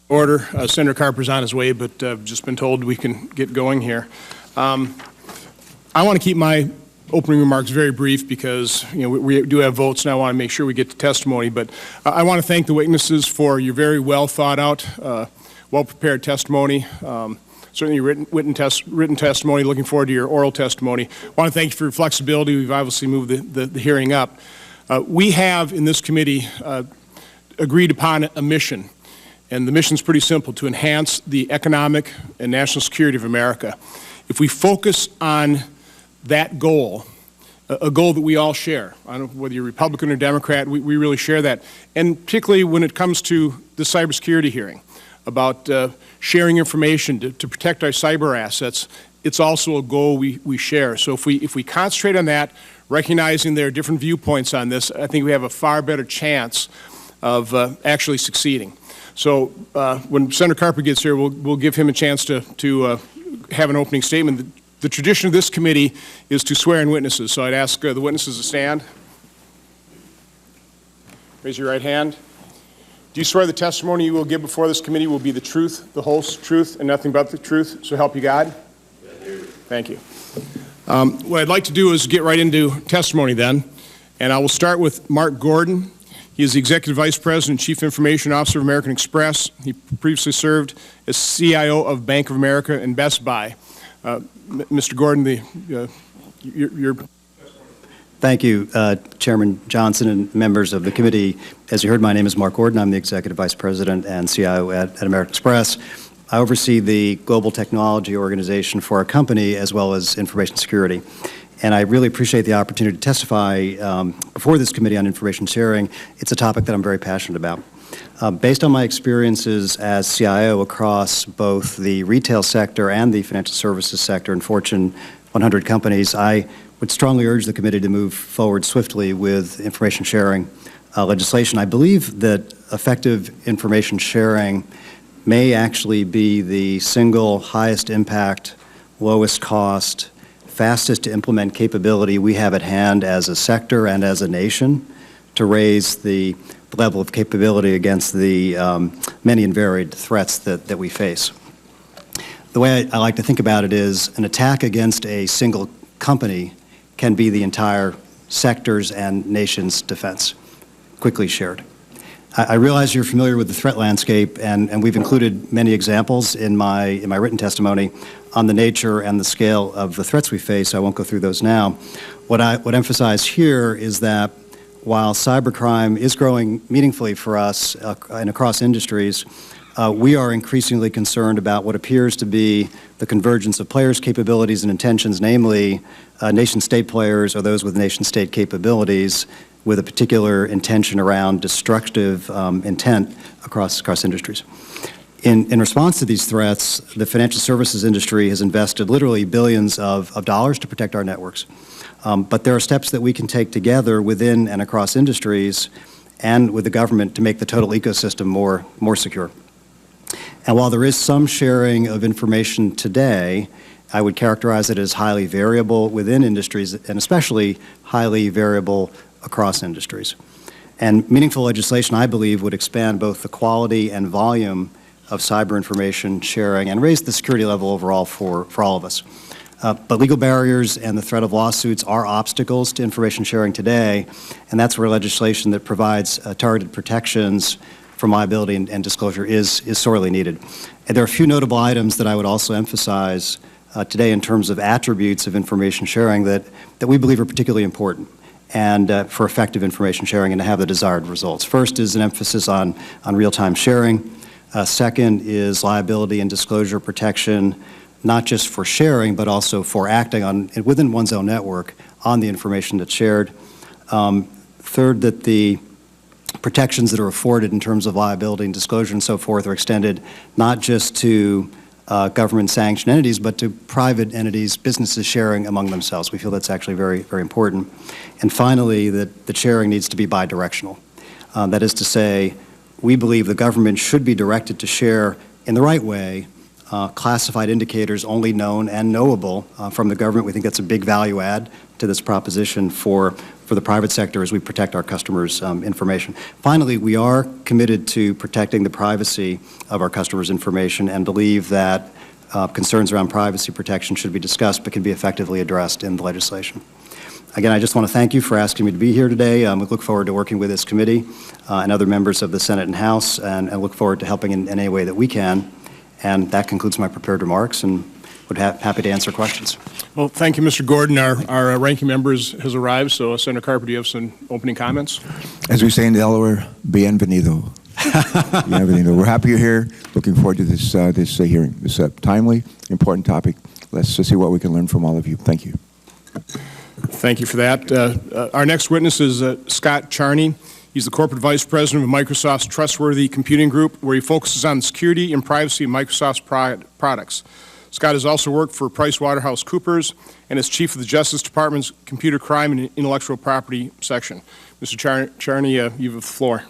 Order. Senator Carper's on his way, but just been told we can get going here. I want to keep my opening remarks very brief because we do have votes, and I want to make sure we get to testimony. But I want to thank the witnesses for your very well thought out, well prepared testimony. Certainly written testimony. Looking forward to your oral testimony. I want to thank you for your flexibility. We've obviously moved the hearing up. We have in this committee agreed upon a mission. And the mission is pretty simple: to enhance the economic and national security of America. If we focus on that goal, a goal that we all share, I don't know whether you're Republican or Democrat, we really share that. And particularly when it comes to the cybersecurity hearing about sharing information to protect our cyber assets, it's also a goal we share. So if we concentrate on that, recognizing there are different viewpoints on this, I think we have a far better chance of actually succeeding. So when Senator Carper gets here, we'll give him a chance to have an opening statement. The tradition of this committee is to swear in witnesses. So I'd ask the witnesses to stand. Raise your right hand. Do you swear the testimony you will give before this committee will be the truth, the whole truth, and nothing but the truth? So help you God? Thank you. What I'd like to do is get right into testimony then. And I will start with Mark Gordon. He is the Executive Vice President and Chief Information Officer of American Express. He previously served as CIO of Bank of America and Best Buy. Mr. Gordon, your Thank you, Chairman Johnson and members of the committee. As you heard, my name is Mark Gordon. I'm the Executive Vice President and CIO at American Express. I oversee the global technology organization for our company as well as information security. And I really appreciate the opportunity to testify before this committee on information sharing. It's a topic that I'm very passionate about. Based on my experiences as CIO across both the retail sector and the financial services sector in Fortune 100 companies, I would strongly urge the committee to move forward swiftly with information sharing legislation. I believe that effective information sharing may actually be the single highest impact, lowest cost, fastest to implement capability we have at hand as a sector and as a nation to raise the level of capability against the many and varied threats that we face. The way I like to think about it is an attack against a single company can be the entire sector's and nation's defense, quickly shared. I realize you're familiar with the threat landscape, and we've included many examples in my written testimony on the nature and the scale of the threats we face. I won't go through those now. What I would emphasize here is that while cybercrime is growing meaningfully for us and across industries, we are increasingly concerned about what appears to be the convergence of players' capabilities and intentions, namely nation-state players or those with nation-state capabilities with a particular intention around destructive intent across industries. In response to these threats, the financial services industry has invested literally billions of dollars to protect our networks. But there are steps that we can take together within and across industries and with the government to make the total ecosystem more secure. And while there is some sharing of information today, I would characterize it as highly variable within industries and especially highly variable across industries. And meaningful legislation, I believe, would expand both the quality and volume of cyber information sharing and raise the security level overall for all of us. But legal barriers and the threat of lawsuits are obstacles to information sharing today, and that's where legislation that provides targeted protections from liability and disclosure is sorely needed. And there are a few notable items that I would also emphasize today in terms of attributes of information sharing that we believe are particularly important and for effective information sharing and to have the desired results. First is an emphasis on real-time sharing. Second is liability and disclosure protection, not just for sharing, but also for acting within one's own network on the information that's shared. Third, that the protections that are afforded in terms of liability and disclosure and so forth are extended not just to government-sanctioned entities, but to private entities, businesses sharing among themselves. We feel that's actually very, very important. And finally, that the sharing needs to be bidirectional. That is to say, we believe the government should be directed to share in the right way classified indicators only known and knowable from the government. We think that's a big value add to this proposition for for the private sector as we protect our customers' information. Finally, we are committed to protecting the privacy of our customers' information and believe that concerns around privacy protection should be discussed but can be effectively addressed in the legislation. Again, I just want to thank you for asking me to be here today. We look forward to working with this committee and other members of the Senate and House, and look forward to helping in any way that we can. And that concludes my prepared remarks, and would be happy to answer questions. Well, thank you, Mr. Gordon. Our ranking member has arrived, so Senator Carper, do you have some opening comments? As we say in Delaware, bienvenido. Bienvenido. We're happy you're here. Looking forward to this hearing. This timely, important topic. Let's see what we can learn from all of you. Thank you. Thank you for that. Our next witness is Scott Charney. He's the Corporate Vice President of Microsoft's Trustworthy Computing Group, where he focuses on security and privacy of Microsoft's products. Scott has also worked for PricewaterhouseCoopers and is Chief of the Justice Department's Computer Crime and Intellectual Property Section. Mr. Charney, you have the floor.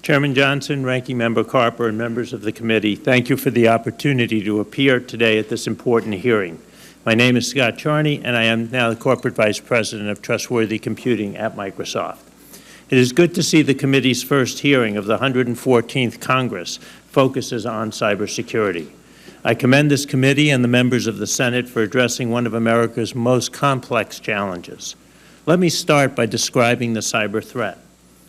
Chairman Johnson, Ranking Member Carper, and members of the committee, thank you for the opportunity to appear today at this important hearing. My name is Scott Charney, and I am now the Corporate Vice President of Trustworthy Computing at Microsoft. It is good to see the committee's first hearing of the 114th Congress focuses on cybersecurity. I commend this committee and the members of the Senate for addressing one of America's most complex challenges. Let me start by describing the cyber threat.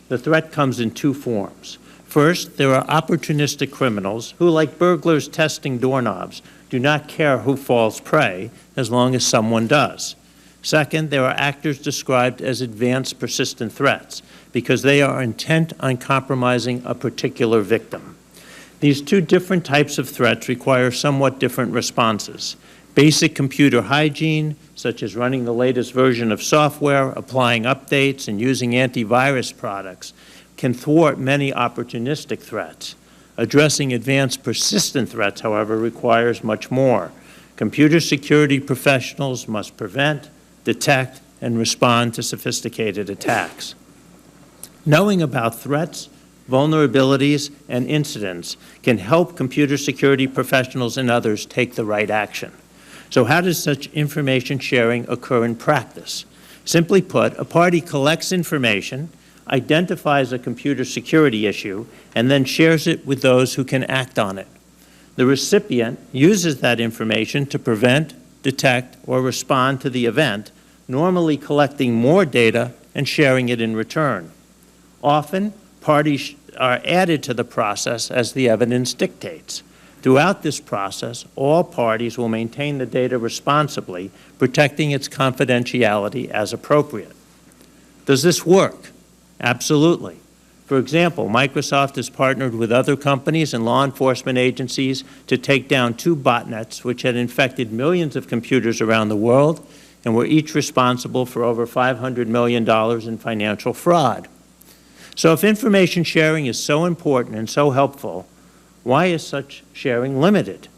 The threat comes in two forms. First, there are opportunistic criminals who, like burglars testing doorknobs, do not care who falls prey as long as someone does. Second, there are actors described as advanced persistent threats because they are intent on compromising a particular victim. These two different types of threats require somewhat different responses. Basic computer hygiene, such as running the latest version of software, applying updates, and using antivirus products, can thwart many opportunistic threats. Addressing advanced persistent threats, however, requires much more. Computer security professionals must prevent, detect, and respond to sophisticated attacks. Knowing about threats, vulnerabilities, and incidents can help computer security professionals and others take the right action. So how does such information sharing occur in practice? Simply put, a party collects information, identifies a computer security issue, and then shares it with those who can act on it. The recipient uses that information to prevent, detect, or respond to the event, normally collecting more data and sharing it in return. Often, parties are added to the process as the evidence dictates. Throughout this process, all parties will maintain the data responsibly, protecting its confidentiality as appropriate. Does this work? Absolutely. For example, Microsoft has partnered with other companies and law enforcement agencies to take down 2 botnets which had infected millions of computers around the world and were each responsible for over $500 million in financial fraud. So if information sharing is so important and so helpful, why is such sharing limited?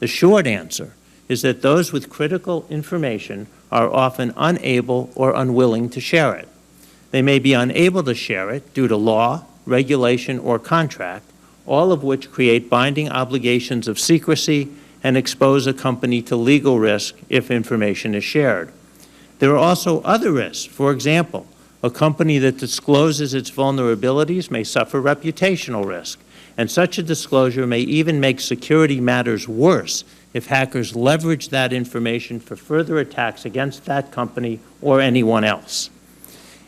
The short answer is that those with critical information are often unable or unwilling to share it. They may be unable to share it due to law, regulation, or contract, all of which create binding obligations of secrecy and expose a company to legal risk if information is shared. There are also other risks. For example, a company that discloses its vulnerabilities may suffer reputational risk, and such a disclosure may even make security matters worse if hackers leverage that information for further attacks against that company or anyone else.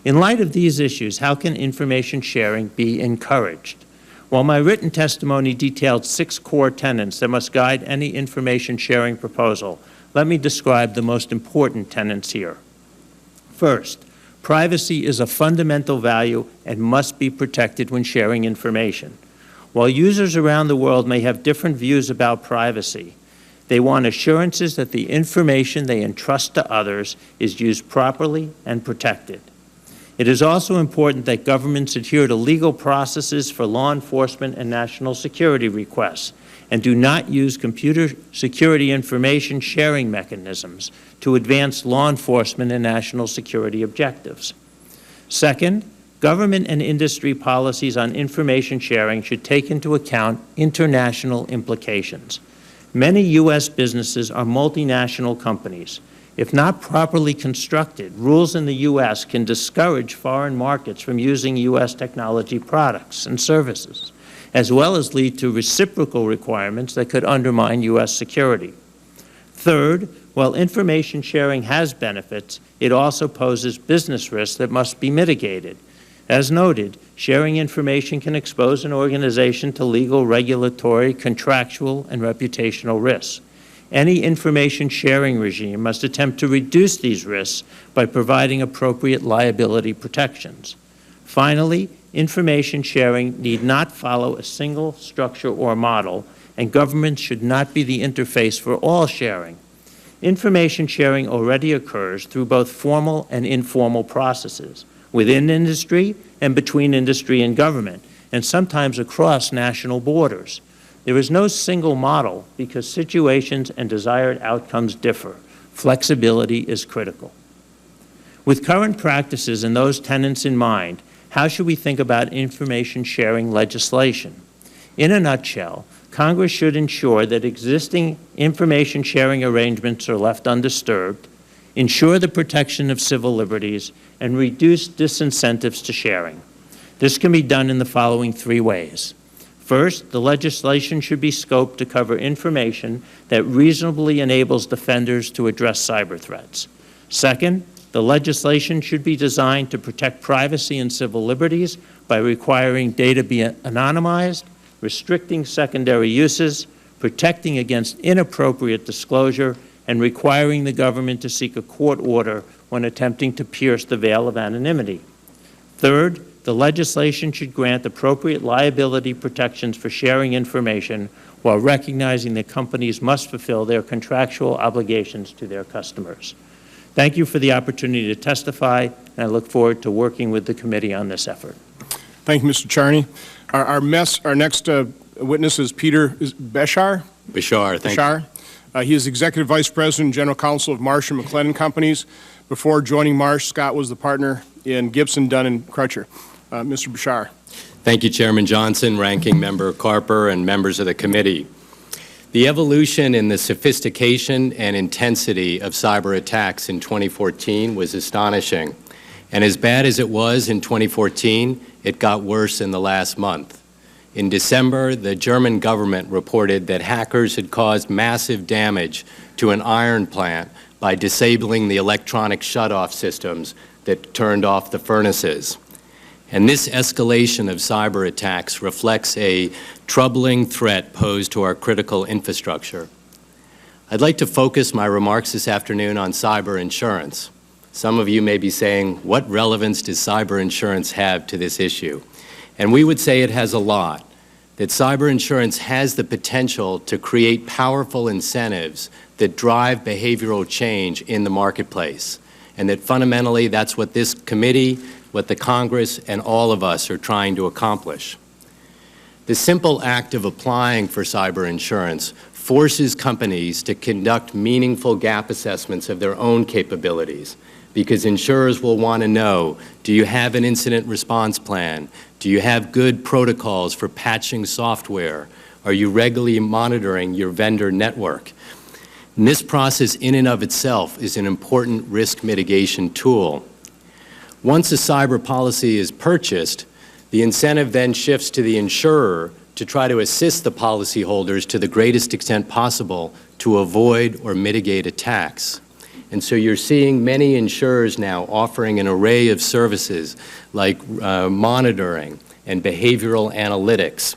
In light of these issues, how can information sharing be encouraged? While my written testimony detailed 6 core tenets that must guide any information sharing proposal, let me describe the most important tenets here. First, privacy is a fundamental value and must be protected when sharing information. While users around the world may have different views about privacy, they want assurances that the information they entrust to others is used properly and protected. It is also important that governments adhere to legal processes for law enforcement and national security requests and do not use computer security information sharing mechanisms to advance law enforcement and national security objectives. Second, government and industry policies on information sharing should take into account international implications. Many U.S. businesses are multinational companies. If not properly constructed, rules in the U.S. can discourage foreign markets from using U.S. technology products and services, as well as lead to reciprocal requirements that could undermine U.S. security. Third, while information sharing has benefits, it also poses business risks that must be mitigated. As noted, sharing information can expose an organization to legal, regulatory, contractual, and reputational risks. Any information sharing regime must attempt to reduce these risks by providing appropriate liability protections. Finally, information sharing need not follow a single structure or model, and governments should not be the interface for all sharing. Information sharing already occurs through both formal and informal processes, within industry and between industry and government, and sometimes across national borders. There is no single model because situations and desired outcomes differ. Flexibility is critical. With current practices and those tenets in mind, how should we think about information sharing legislation? In a nutshell, Congress should ensure that existing information sharing arrangements are left undisturbed, ensure the protection of civil liberties, and reduce disincentives to sharing. This can be done in the following three ways. First, the legislation should be scoped to cover information that reasonably enables defenders to address cyber threats. Second, the legislation should be designed to protect privacy and civil liberties by requiring data be anonymized, restricting secondary uses, protecting against inappropriate disclosure, and requiring the government to seek a court order when attempting to pierce the veil of anonymity. Third, the legislation should grant appropriate liability protections for sharing information while recognizing that companies must fulfill their contractual obligations to their customers. Thank you for the opportunity to testify, and I look forward to working with the committee on this effort. Thank you, Mr. Charney. Our next witness is Peter Beshar. Beshar, thank you. He is Executive Vice President and General Counsel of Marsh & McLennan Companies. Before joining Marsh, Scott was the partner in Gibson, Dunn & Crutcher. Mr. Beshar. Thank you, Chairman Johnson, Ranking Member Carper, and members of the committee. The evolution in the sophistication and intensity of cyber attacks in 2014 was astonishing. And as bad as it was in 2014, it got worse in the last month. In December, the German government reported that hackers had caused massive damage to an iron plant by disabling the electronic shutoff systems that turned off the furnaces. And this escalation of cyber attacks reflects a troubling threat posed to our critical infrastructure. I'd like to focus my remarks this afternoon on cyber insurance. Some of you may be saying, what relevance does cyber insurance have to this issue? And we would say it has a lot, that cyber insurance has the potential to create powerful incentives that drive behavioral change in the marketplace, and that fundamentally that's what this committee, what the Congress, and all of us are trying to accomplish. The simple act of applying for cyber insurance forces companies to conduct meaningful gap assessments of their own capabilities, because insurers will want to know, do you have an incident response plan? Do you have good protocols for patching software? Are you regularly monitoring your vendor network? And this process in and of itself is an important risk mitigation tool. Once a cyber policy is purchased, the incentive then shifts to the insurer to try to assist the policyholders to the greatest extent possible to avoid or mitigate attacks. And so you're seeing many insurers now offering an array of services like monitoring and behavioral analytics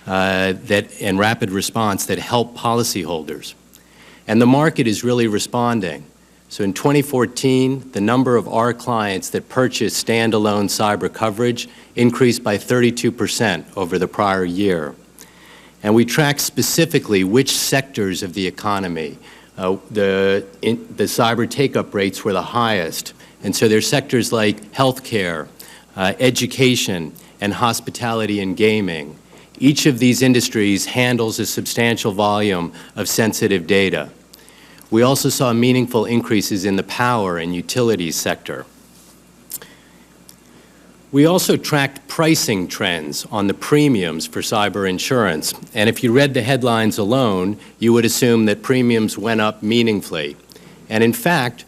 and rapid response that help policyholders. And the market is really responding. So in 2014, the number of our clients that purchased standalone cyber coverage increased by 32% over the prior year. And we track specifically which sectors of the economy the cyber take-up rates were the highest. And so there's sectors like healthcare, education, and hospitality and gaming. Each of these industries handles a substantial volume of sensitive data. We also saw meaningful increases in the power and utilities sector. We also tracked pricing trends on the premiums for cyber insurance. And if you read the headlines alone, you would assume that premiums went up meaningfully. And in fact,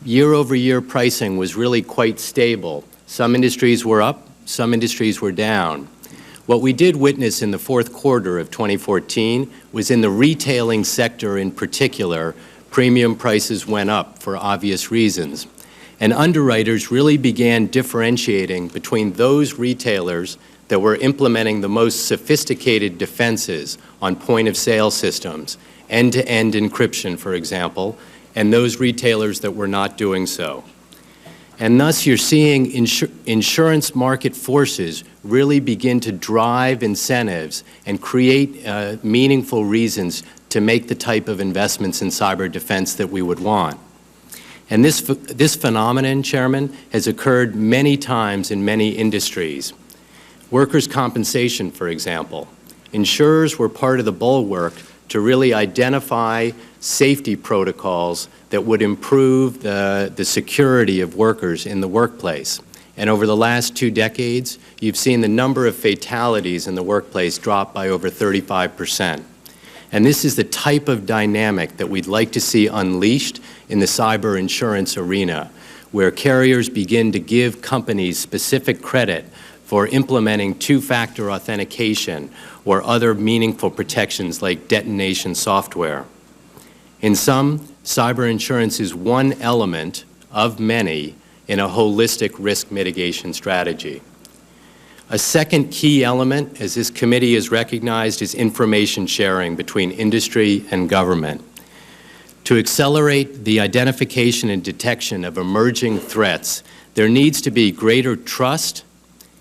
year-over-year pricing was really quite stable. Some industries were up, some industries were down. What we did witness in the fourth quarter of 2014 was in the retailing sector in particular, premium prices went up for obvious reasons. And underwriters really began differentiating between those retailers that were implementing the most sophisticated defenses on point-of-sale systems, end-to-end encryption, for example, and those retailers that were not doing so. And thus you're seeing insurance market forces really begin to drive incentives and create meaningful reasons to make the type of investments in cyber defense that we would want. And this phenomenon, Chairman, has occurred many times in many industries. Workers' compensation, for example. Insurers were part of the bulwark to really identify safety protocols that would improve the security of workers in the workplace. And over the last 2 decades, you've seen the number of fatalities in the workplace drop by over 35%. And this is the type of dynamic that we'd like to see unleashed in the cyber insurance arena, where carriers begin to give companies specific credit for implementing two-factor authentication or other meaningful protections like detonation software. In sum, cyber insurance is one element of many in a holistic risk mitigation strategy. A second key element, as this committee has recognized, is information sharing between industry and government. To accelerate the identification and detection of emerging threats, there needs to be greater trust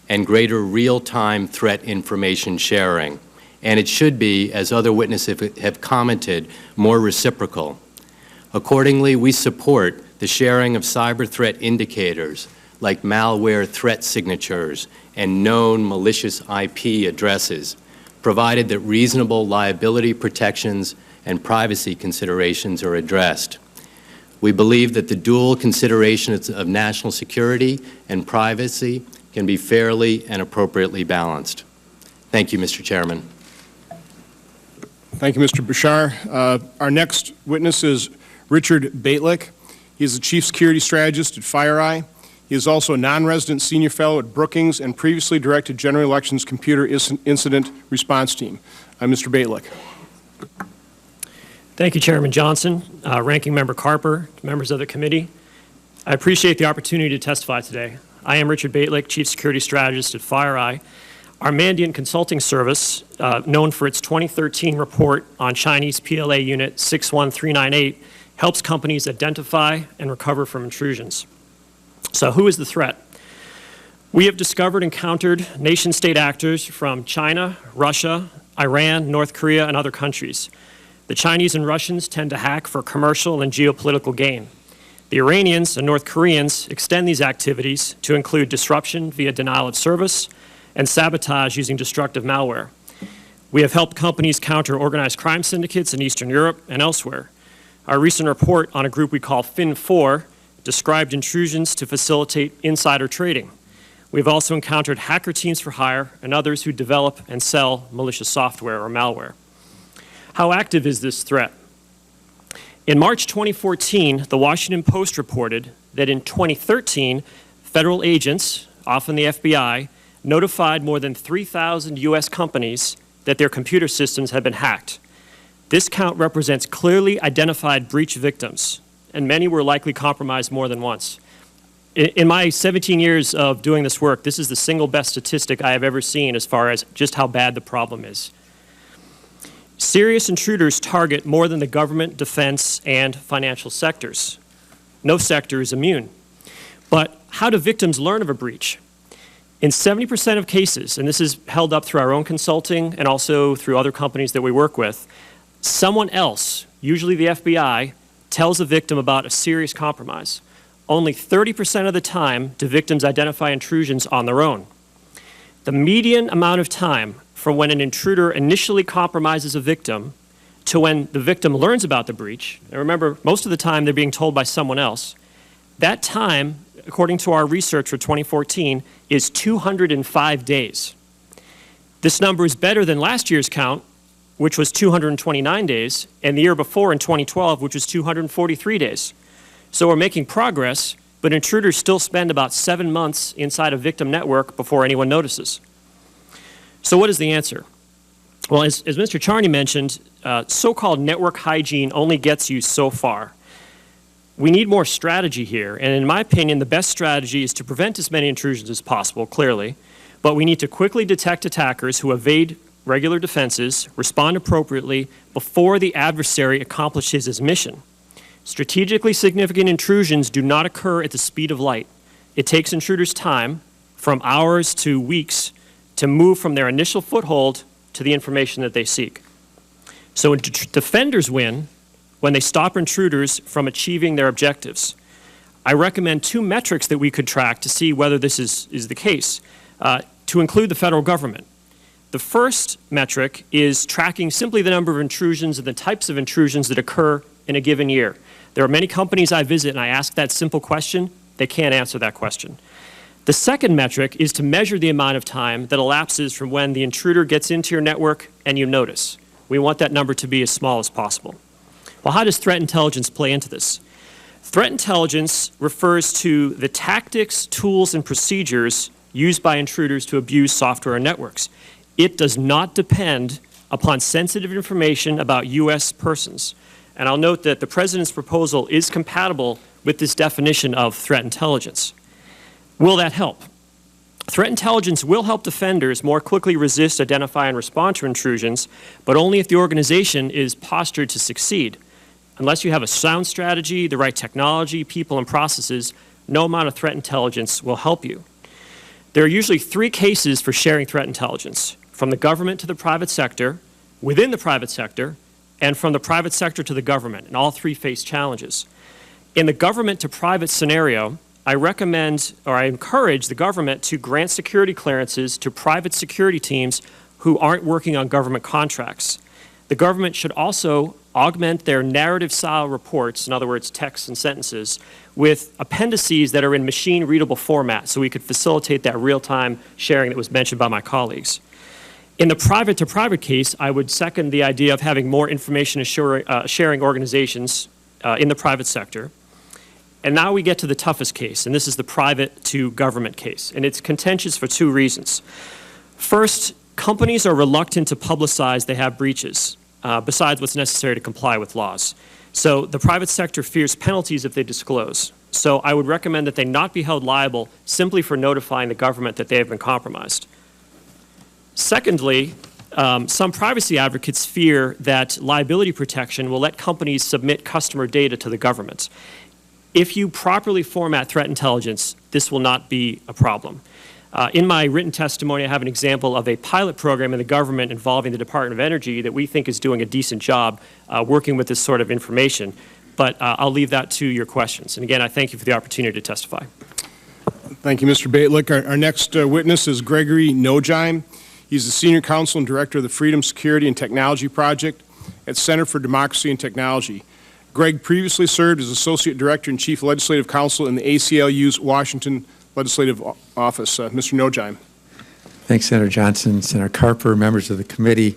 and greater real-time threat information sharing. And it should be, as other witnesses have commented, more reciprocal. Accordingly, we support the sharing of cyber threat indicators like malware threat signatures and known malicious IP addresses, provided that reasonable liability protections and privacy considerations are addressed. We believe that the dual considerations of national security and privacy can be fairly and appropriately balanced. Thank you, Mr. Chairman. Thank you, Mr. Bashar. Our next witness is Richard Baitlick. He is the Chief Security Strategist at FireEye. He is also a non-resident senior fellow at Brookings and previously directed General Elections Computer Incident Response Team. Mr. Baitlick. Thank you, Chairman Johnson, Ranking Member Carper, members of the committee. I appreciate the opportunity to testify today. I am Richard Baitlick, Chief Security Strategist at FireEye. Our Mandiant Consulting Service, known for its 2013 report on Chinese PLA Unit 61398, helps companies identify and recover from intrusions. So who is the threat? We have discovered and countered nation-state actors from China, Russia, Iran, North Korea, and other countries. The Chinese and Russians tend to hack for commercial and geopolitical gain. The Iranians and North Koreans extend these activities to include disruption via denial of service and sabotage using destructive malware. We have helped companies counter organized crime syndicates in Eastern Europe and elsewhere. Our recent report on a group we call Fin4 described intrusions to facilitate insider trading. We've also encountered hacker teams for hire and others who develop and sell malicious software or malware. How active is this threat? In March 2014, the Washington Post reported that in 2013, federal agents, often the FBI, notified more than 3,000 U.S. companies that their computer systems had been hacked. This count represents clearly identified breach victims, and many were likely compromised more than once. In my 17 years of doing this work, this is the single best statistic I have ever seen as far as just how bad the problem is. Serious intruders target more than the government, defense, and financial sectors. No sector is immune. But how do victims learn of a breach? In 70% of cases, and this is held up through our own consulting and also through other companies that we work with, someone else, usually the FBI, tells a victim about a serious compromise. Only 30% of the time do victims identify intrusions on their own. The median amount of time from when an intruder initially compromises a victim to when the victim learns about the breach, and remember, most of the time they're being told by someone else, that time, according to our research for 2014, is 205 days. This number is better than last year's count, which was 229 days, and the year before in 2012, which was 243 days. So we're making progress, but intruders still spend about 7 months inside a victim network before anyone notices. So what is the answer? Well, as Mr. Charney mentioned, so-called network hygiene only gets you so far. We need more strategy here, and in my opinion, the best strategy is to prevent as many intrusions as possible, clearly, but we need to quickly detect attackers who evade regular defenses, respond appropriately before the adversary accomplishes his mission. Strategically significant intrusions do not occur at the speed of light. It takes intruders time, from hours to weeks, to move from their initial foothold to the information that they seek. So defenders win when they stop intruders from achieving their objectives. I recommend 2 metrics that we could track to see whether this is the case, to include the federal government. The first metric is tracking simply the number of intrusions and the types of intrusions that occur in a given year. There are many companies I visit and I ask that simple question. They can't answer that question. The second metric is to measure the amount of time that elapses from when the intruder gets into your network and you notice. We want that number to be as small as possible. Well, how does threat intelligence play into this? Threat intelligence refers to the tactics, tools, and procedures used by intruders to abuse software and networks. It does not depend upon sensitive information about U.S. persons. And I'll note that the President's proposal is compatible with this definition of threat intelligence. Will that help? Threat intelligence will help defenders more quickly resist, identify, and respond to intrusions, but only if the organization is postured to succeed. Unless you have a sound strategy, the right technology, people, and processes, no amount of threat intelligence will help you. There are usually 3 cases for sharing threat intelligence: from the government to the private sector, within the private sector, and from the private sector to the government, and all 3 face challenges. In the government to private scenario, I recommend, or I encourage the government to grant security clearances to private security teams who aren't working on government contracts. The government should also augment their narrative-style reports, in other words, texts and sentences, with appendices that are in machine-readable format so we could facilitate that real-time sharing that was mentioned by my colleagues. In the private-to-private case, I would second the idea of having more information sharing organizations in the private sector. And now we get to the toughest case, and this is the private-to-government case. And it's contentious for 2 reasons. First, companies are reluctant to publicize they have breaches, besides what's necessary to comply with laws. So the private sector fears penalties if they disclose. So I would recommend that they not be held liable simply for notifying the government that they have been compromised. Secondly, some privacy advocates fear that liability protection will let companies submit customer data to the government. If you properly format threat intelligence, this will not be a problem. In my written testimony, I have an example of a pilot program in the government involving the Department of Energy that we think is doing a decent job working with this sort of information. But I'll leave that to your questions. And again, I thank you for the opportunity to testify. Thank you, Mr. Baitlick. Our next witness is Gregory Nojheim. He's the Senior Counsel and Director of the Freedom, Security, and Technology Project at Center for Democracy and Technology. Greg previously served as Associate Director and Chief Legislative Counsel in the ACLU's Washington Legislative Office. Mr. Nojheim. Thanks, Senator Johnson, Senator Carper, members of the committee.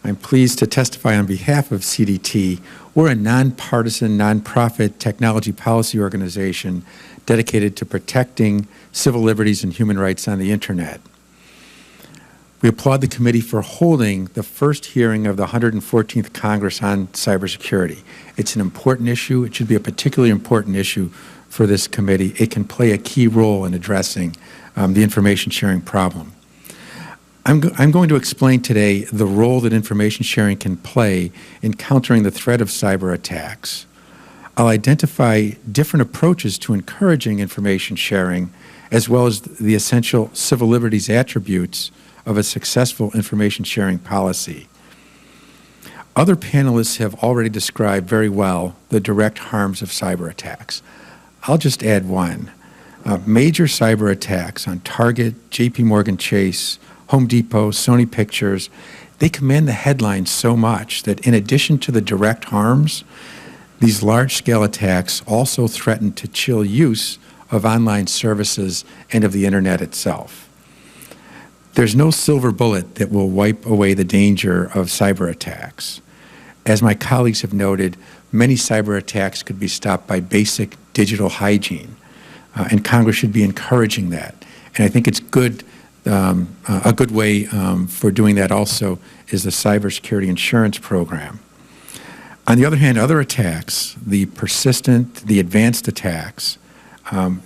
I'm pleased to testify on behalf of CDT. We're a nonpartisan, nonprofit technology policy organization dedicated to protecting civil liberties and human rights on the Internet. We applaud the committee for holding the first hearing of the 114th Congress on cybersecurity. It's an important issue. It should be a particularly important issue for this committee. It can play a key role in addressing the information sharing problem. I'm going to explain today the role that information sharing can play in countering the threat of cyber attacks. I'll identify different approaches to encouraging information sharing, as well as the essential civil liberties attributes of a successful information sharing policy. Other panelists have already described very well the direct harms of cyber attacks. I'll just add one. Major cyber attacks on Target, JP Morgan Chase, Home Depot, Sony Pictures, they command the headlines so much that in addition to the direct harms, these large-scale attacks also threaten to chill use of online services and of the Internet itself. There's no silver bullet that will wipe away the danger of cyber attacks. As my colleagues have noted, many cyber attacks could be stopped by basic digital hygiene. And Congress should be encouraging that. And I think it's good, a good way for doing that also is the cybersecurity insurance program. On the other hand, other attacks, the persistent, the advanced attacks,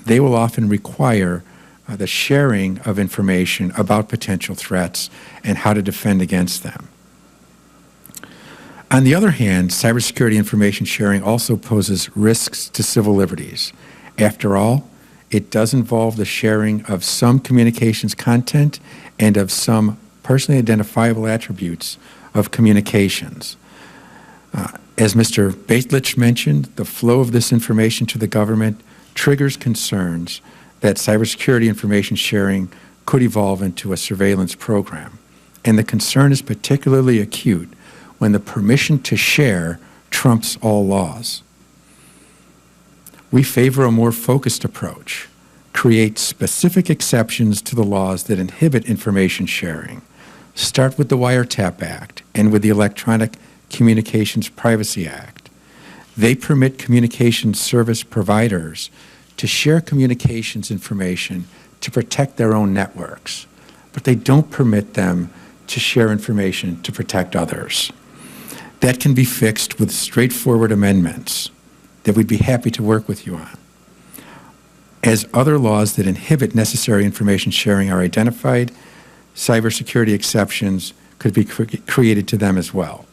they will often require the sharing of information about potential threats and how to defend against them. On the other hand, cybersecurity information sharing also poses risks to civil liberties. After all, it does involve the sharing of some communications content and of some personally identifiable attributes of communications. As Mr. Baitlich mentioned, the flow of this information to the government triggers concerns that cybersecurity information sharing could evolve into a surveillance program. And the concern is particularly acute when the permission to share trumps all laws. We favor a more focused approach, create specific exceptions to the laws that inhibit information sharing. Start with the Wiretap Act and with the Electronic Communications Privacy Act. They permit communications service providers to share communications information to protect their own networks, but they don't permit them to share information to protect others. That can be fixed with straightforward amendments that we'd be happy to work with you on. As other laws that inhibit necessary information sharing are identified, cybersecurity exceptions could be created to them as well.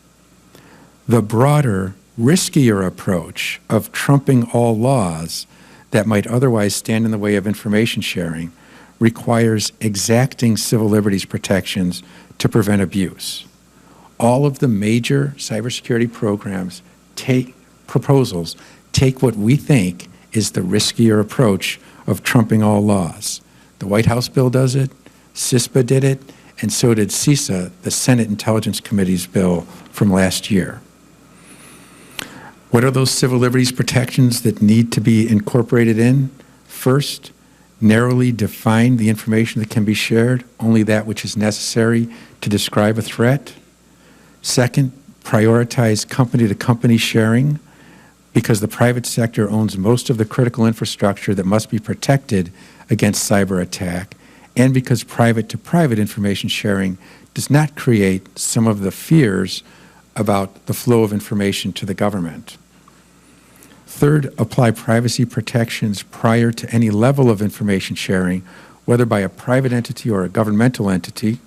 The broader, riskier approach of trumping all laws that might otherwise stand in the way of information sharing requires exacting civil liberties protections to prevent abuse. All of the major cybersecurity proposals take what we think is the riskier approach of trumping all laws. The White House bill does it, CISPA did it, and so did CISA, the Senate Intelligence Committee's bill from last year. What are those civil liberties protections that need to be incorporated in? First, narrowly define the information that can be shared, only that which is necessary to describe a threat. Second, prioritize company-to-company sharing, because the private sector owns most of the critical infrastructure that must be protected against cyber attack, and because private-to-private information sharing does not create some of the fears about the flow of information to the government. Third, apply privacy protections prior to any level of information sharing, whether by a private entity or a governmental entity.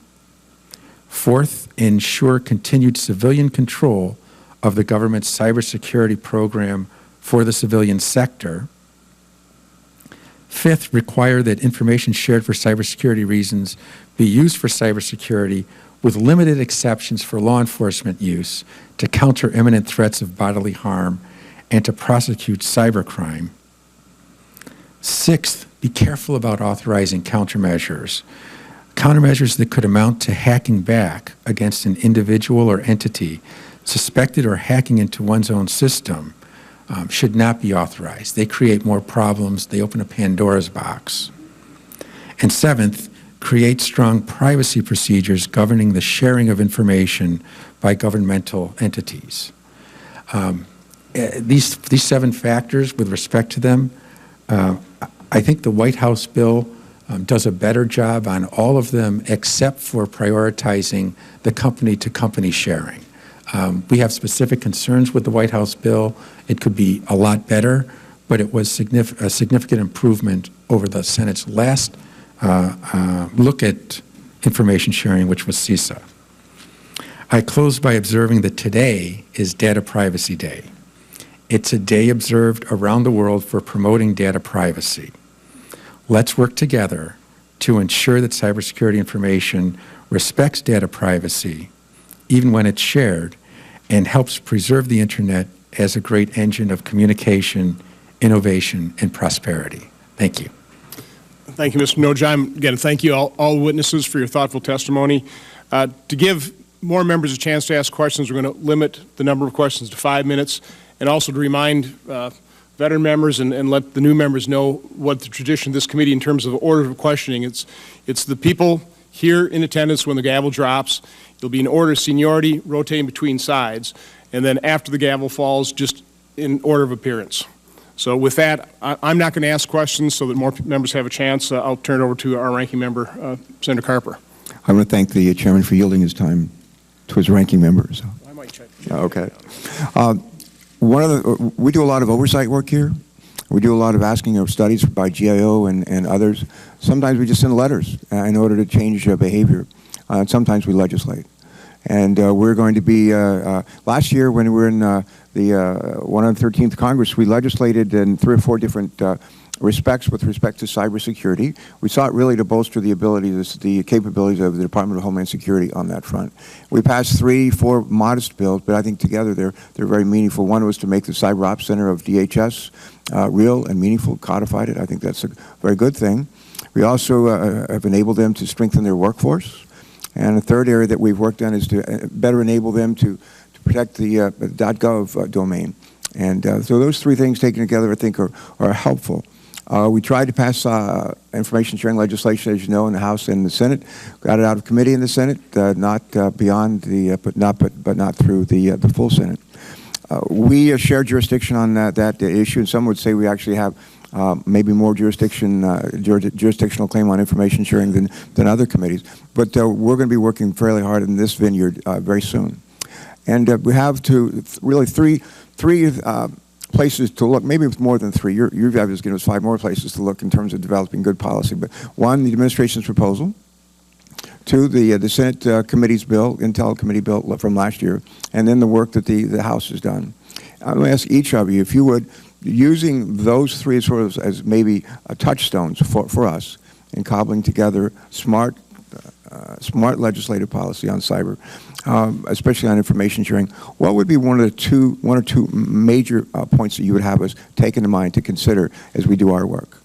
Fourth, ensure continued civilian control of the government's cybersecurity program for the civilian sector. Fifth, require that information shared for cybersecurity reasons be used for cybersecurity with limited exceptions for law enforcement use to counter imminent threats of bodily harm and to prosecute cybercrime. Sixth, be careful about authorizing countermeasures. Countermeasures that could amount to hacking back against an individual or entity suspected or hacking into one's own system should not be authorized. They create more problems. They open a Pandora's box. And seventh, create strong privacy procedures governing the sharing of information by governmental entities. These seven factors, with respect to them, I think the White House bill does a better job on all of them except for prioritizing the company-to-company sharing. We have specific concerns with the White House bill. It could be a lot better, but it was a significant improvement over the Senate's last look at information sharing, which was CISA. I close by observing that today is Data Privacy Day. It's a day observed around the world for promoting data privacy. Let's work together to ensure that cybersecurity information respects data privacy, even when it's shared, and helps preserve the Internet as a great engine of communication, innovation, and prosperity. Thank you. Thank you, Mr. Nojheim. Again, thank you all witnesses for your thoughtful testimony. To give more members a chance to ask questions, we're going to limit the number of questions to 5 minutes, and also to remind veteran members and let the new members know what the tradition of this committee in terms of order of questioning. It's the people here in attendance when the gavel drops. It'll be in order of seniority, rotating between sides, and then after the gavel falls, just in order of appearance. So with that, I'm not going to ask questions so that more members have a chance. I'll turn it over to our ranking member, Senator Carper. I want to thank the chairman for yielding his time to his ranking members. I might check. Okay. We do a lot of oversight work here. We do a lot of asking of studies by GIO and others. Sometimes we just send letters in order to change behavior. And sometimes we legislate. And we're going to be, last year when we were in the 113th Congress, we legislated in 3 or 4 different respects with respect to cybersecurity. We sought really to bolster the capabilities of the Department of Homeland Security on that front. We passed 3, 4 modest bills, but I think together they're very meaningful. One was to make the Cyber Ops Center of DHS real and meaningful, codified it. I think that's a very good thing. We also have enabled them to strengthen their workforce. And a third area that we've worked on is to better enable them to protect the .gov domain. And so those 3 things taken together I think are helpful. We tried to pass information sharing legislation, as you know, in the House and the Senate. Got it out of committee in the Senate, not beyond the, but not through the full Senate. We share jurisdiction on that issue, and some would say we actually have maybe more jurisdictional claim on information sharing than other committees. But we're going to be working fairly hard in this vineyard very soon. And we have really three places to look, maybe more than 3. Your job is going to give us 5 more places to look in terms of developing good policy. But 1, the administration's proposal. 2, the Senate committee's bill, Intel committee bill from last year, and then the work that the House has done. I'm going to ask each of you, if you would, using those 3 sort of as maybe touchstones for us in cobbling together smart legislative policy on cyber, especially on information sharing, what would be one or two major points that you would have us take into mind to consider as we do our work?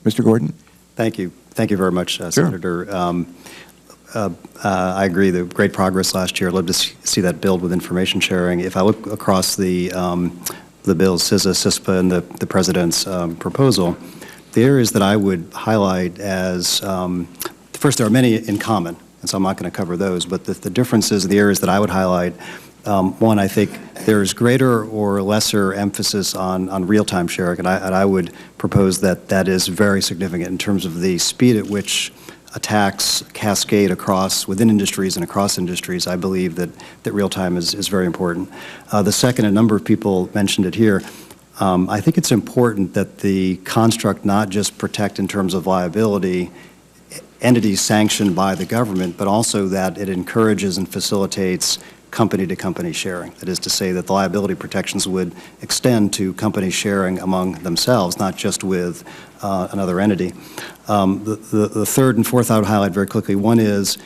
Mr. Gordon? Thank you. Thank you very much, Senator. I agree. The great progress last year. I'd love to see that build with information sharing. If I look across the bills, CISA, CISPA, and the President's proposal, the areas that I would highlight as, first, there are many in common, and so I'm not going to cover those, but the differences, the areas that I would highlight, one, I think there is greater or lesser emphasis on real-time sharing, and I would propose that is very significant in terms of the speed at which attacks cascade within industries and across industries. I believe that real-time is very important. The second, a number of people mentioned it here, I think it's important that the construct not just protect in terms of liability entities sanctioned by the government, but also that it encourages and facilitates company-to-company sharing. That is to say that the liability protections would extend to companies sharing among themselves, not just with another entity. The third and fourth I would highlight very quickly. One is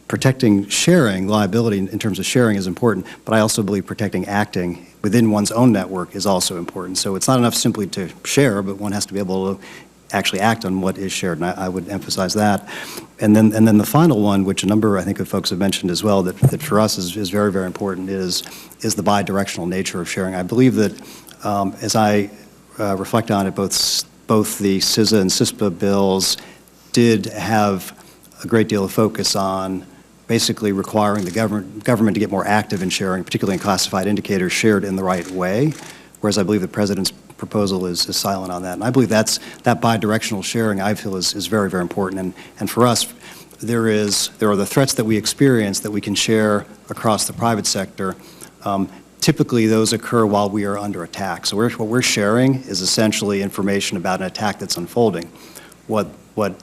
protecting sharing, liability in terms of sharing is important, but I also believe protecting acting within one's own network is also important. So it's not enough simply to share, but one has to be able to actually act on what is shared, and I would emphasize that. And then the final one, which a number, I think, of folks have mentioned as well, that for us is very, very important, is the bi-directional nature of sharing. I believe that as I reflect on it, both the CISA and CISPA bills did have a great deal of focus on basically requiring the government to get more active in sharing, particularly in classified indicators shared in the right way, whereas I believe the President's proposal is silent on that. And I believe that bi-directional sharing, I feel, is very, very important. And for us, there are the threats that we experience that we can share across the private sector. Typically, those occur while we are under attack. So what we're sharing is essentially information about an attack that's unfolding. What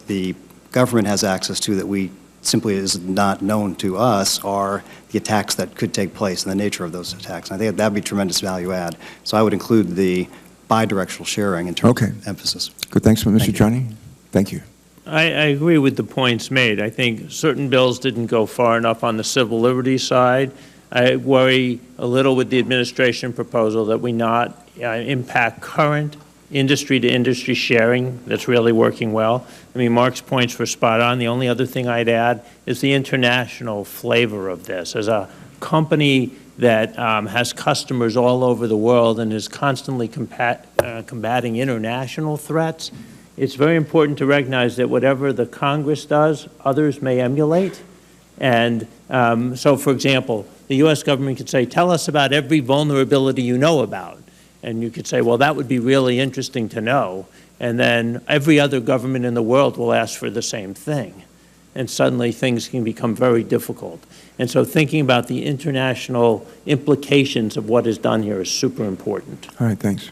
the government has access to that we simply is not known to us are the attacks that could take place and the nature of those attacks. And I think that would be tremendous value add. So I would include the bi-directional sharing in terms of emphasis. Good. Thanks, Mr. Johnny. Thank you. I agree with the points made. I think certain bills didn't go far enough on the civil liberties side. I worry a little with the administration proposal that we not impact current industry-to-industry sharing that's really working well. I mean, Mark's points were spot on. The only other thing I'd add is the international flavor of this. As a company that has customers all over the world and is constantly combating international threats, it's very important to recognize that whatever the Congress does, others may emulate. And so, for example, the U.S. government could say, tell us about every vulnerability you know about. And you could say, well, that would be really interesting to know. And then every other government in the world will ask for the same thing. And suddenly things can become very difficult. And so thinking about the international implications of what is done here is super important. All right, thanks.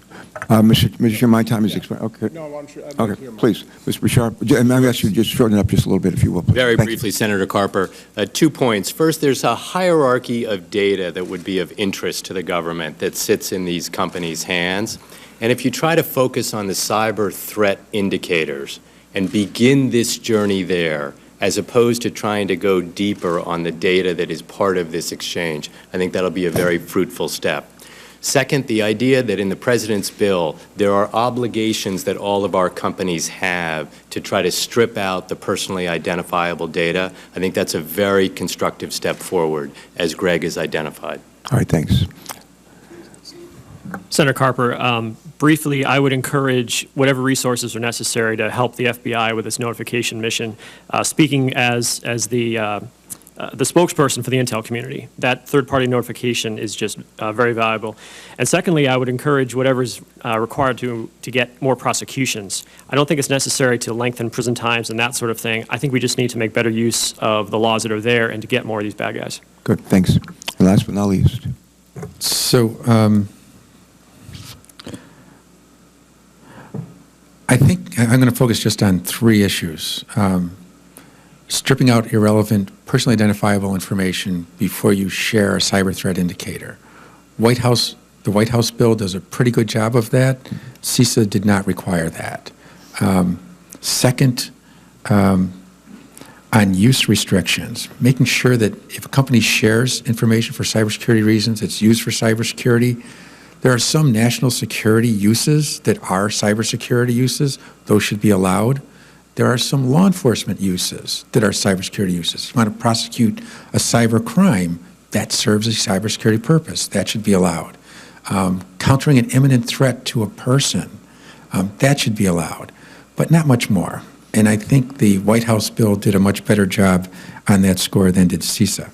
Mr. Chair, my time is expired. Okay. No, I'm sure. Okay, please, Mr. Bashar, maybe I should just shorten it up just a little bit, if you will, please. Very Thank you. briefly, Senator Carper, 2 points. First, there's a hierarchy of data that would be of interest to the government that sits in these companies' hands. And if you try to focus on the cyber threat indicators and begin this journey there, as opposed to trying to go deeper on the data that is part of this exchange, I think that'll be a very fruitful step. Second, the idea that in the President's bill, there are obligations that all of our companies have to try to strip out the personally identifiable data, I think that's a very constructive step forward, as Greg has identified. All right, thanks. Senator Carper, briefly, I would encourage whatever resources are necessary to help the FBI with its notification mission. Speaking as the spokesperson for the intel community, that third-party notification is just very valuable. And secondly, I would encourage whatever is required to get more prosecutions. I don't think it's necessary to lengthen prison times and that sort of thing. I think we just need to make better use of the laws that are there and to get more of these bad guys. Good, thanks. And last but not least. So, I think I'm going to focus just on 3 issues. Stripping out irrelevant, personally identifiable information before you share a cyber threat indicator. The White House bill does a pretty good job of that. CISA did not require that. Second, on use restrictions, making sure that if a company shares information for cybersecurity reasons, it's used for cybersecurity. There are some national security uses that are cybersecurity uses. Those should be allowed. There are some law enforcement uses that are cybersecurity uses. You want to prosecute a cyber crime, that serves a cybersecurity purpose. That should be allowed. Countering an imminent threat to a person, that should be allowed, but not much more. And I think the White House bill did a much better job on that score than did CISA.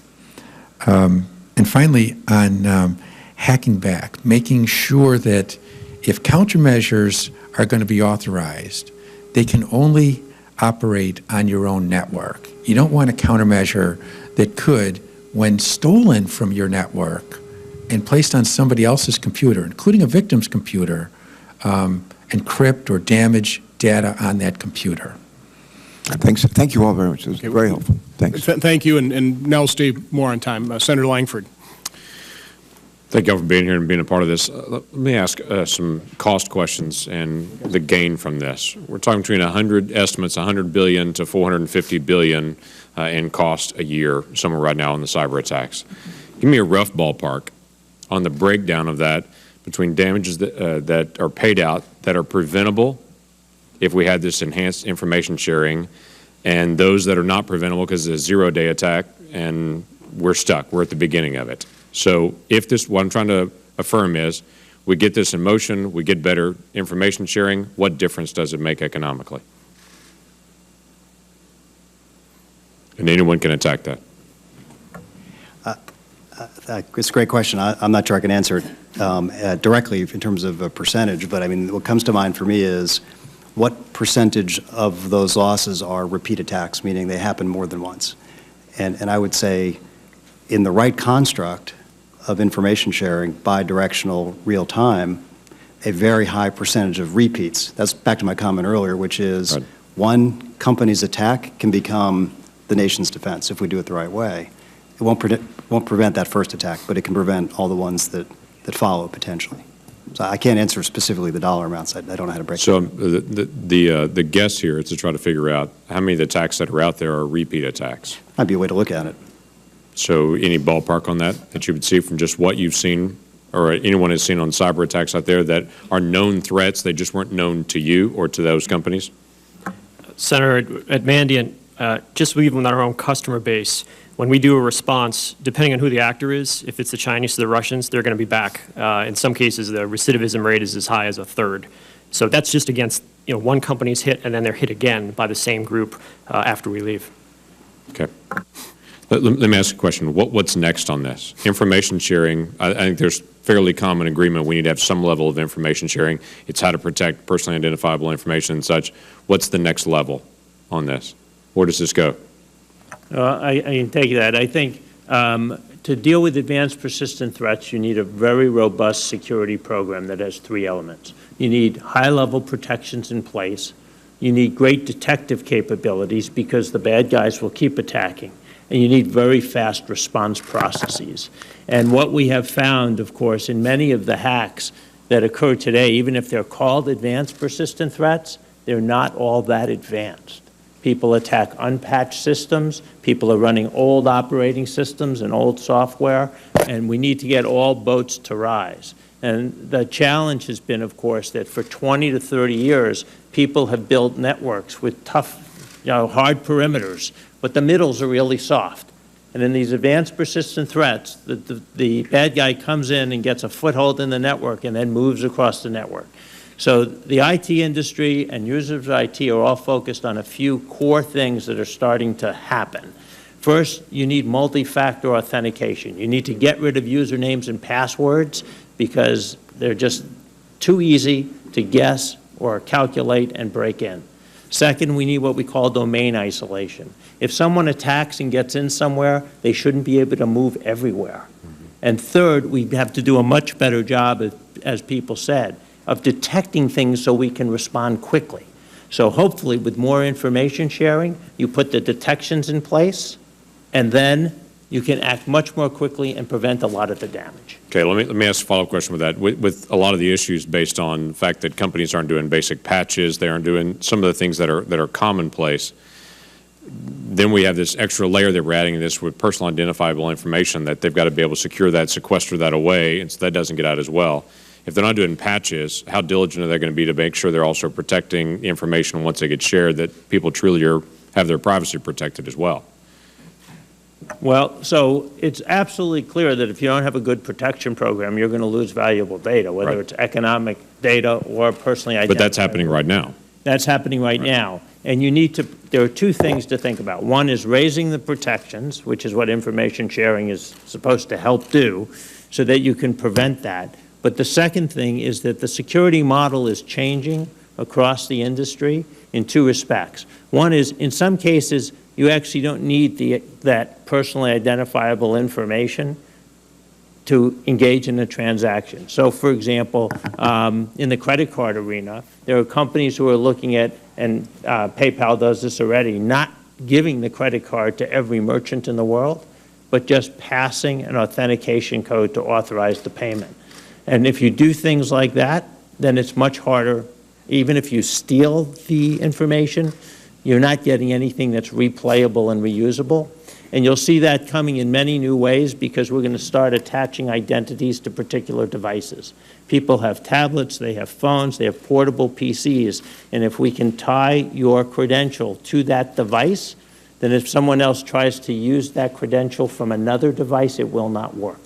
And finally, on hacking back, making sure that if countermeasures are going to be authorized, they can only operate on your own network. You don't want a countermeasure that could, when stolen from your network and placed on somebody else's computer, including a victim's computer, encrypt or damage data on that computer. Thanks. Thank you all very much. It was very helpful. Thanks. Thank you, and now we'll stay more on time. Senator Langford. Thank you all for being here and being a part of this. Let me ask some cost questions and the gain from this. We're talking between 100 estimates, 100 billion to 450 billion in cost a year, somewhere right now on the cyber attacks. Give me a rough ballpark on the breakdown of that between damages that are paid out that are preventable if we had this enhanced information sharing, and those that are not preventable because it's a zero-day attack and we're stuck. We're at the beginning of it. So if this, what I'm trying to affirm is, we get this in motion, we get better information sharing, what difference does it make economically? And anyone can attack that. It's a great question. I'm not sure I can answer it directly in terms of a percentage, but I mean, what comes to mind for me is what percentage of those losses are repeat attacks, meaning they happen more than once. And I would say in the right construct of information sharing, bi-directional, real time, a very high percentage of repeats. That's back to my comment earlier, which is right. One company's attack can become the nation's defense if we do it the right way. It won't prevent that first attack, but it can prevent all the ones that follow potentially. So I can't answer specifically the dollar amounts. I don't know how to break it. So the guess here is to try to figure out how many of the attacks that are out there are repeat attacks. Might be a way to look at it. So any ballpark on that you would see from just what you've seen or anyone has seen on cyber attacks out there that are known threats, they just weren't known to you or to those companies? Senator, at Mandiant, just even on our own customer base, when we do a response, depending on who the actor is, if it's the Chinese or the Russians, they're going to be back. In some cases, the recidivism rate is as high as a third. So that's just against one company's hit, and then they're hit again by the same group after we leave. Okay. Let me ask a question. What's next on this? Information sharing, I think there's fairly common agreement we need to have some level of information sharing. It's how to protect personally identifiable information and such. What's the next level on this? Where does this go? I can take that. I think to deal with advanced persistent threats, you need a very robust security program that has 3 elements. You need high-level protections in place. You need great detective capabilities because the bad guys will keep attacking. And you need very fast response processes. And what we have found, of course, in many of the hacks that occur today, even if they're called advanced persistent threats, they're not all that advanced. People attack unpatched systems. People are running old operating systems and old software, and we need to get all boats to rise. And the challenge has been, of course, that for 20 to 30 years, people have built networks with tough, hard perimeters, but the middles are really soft. And in these advanced persistent threats, the bad guy comes in and gets a foothold in the network and then moves across the network. So the IT industry and users of IT are all focused on a few core things that are starting to happen. First, you need multi-factor authentication. You need to get rid of usernames and passwords because they're just too easy to guess or calculate and break in. Second, we need what we call domain isolation. If someone attacks and gets in somewhere, they shouldn't be able to move everywhere. And third, we have to do a much better job, as people said, of detecting things so we can respond quickly. So hopefully with more information sharing, you put the detections in place, and then you can act much more quickly and prevent a lot of the damage. Okay, let me ask a follow-up question with that. With a lot of the issues based on the fact that companies aren't doing basic patches, they aren't doing some of the things that are commonplace, then we have this extra layer that we're adding to this with personal identifiable information that they've got to be able to secure that, sequester that away, and so that doesn't get out as well. If they're not doing patches, how diligent are they going to be to make sure they're also protecting the information once they get shared, that people truly have their privacy protected as well? Well, so it's absolutely clear that if you don't have a good protection program, you're going to lose valuable data, whether it's economic data or personally identified. But that's happening right now. That's happening right now. And you need to, there are 2 things to think about. One is raising the protections, which is what information sharing is supposed to help do, so that you can prevent that. But the second thing is that the security model is changing across the industry in 2 respects. One is, in some cases, you actually don't need that personally identifiable information to engage in a transaction. So, for example, in the credit card arena, there are companies who are looking at, and PayPal does this already, not giving the credit card to every merchant in the world, but just passing an authentication code to authorize the payment. And if you do things like that, then it's much harder. Even if you steal the information, you're not getting anything that's replayable and reusable. And you'll see that coming in many new ways because we're going to start attaching identities to particular devices. People have tablets, they have phones, they have portable PCs, and if we can tie your credential to that device, then if someone else tries to use that credential from another device, it will not work.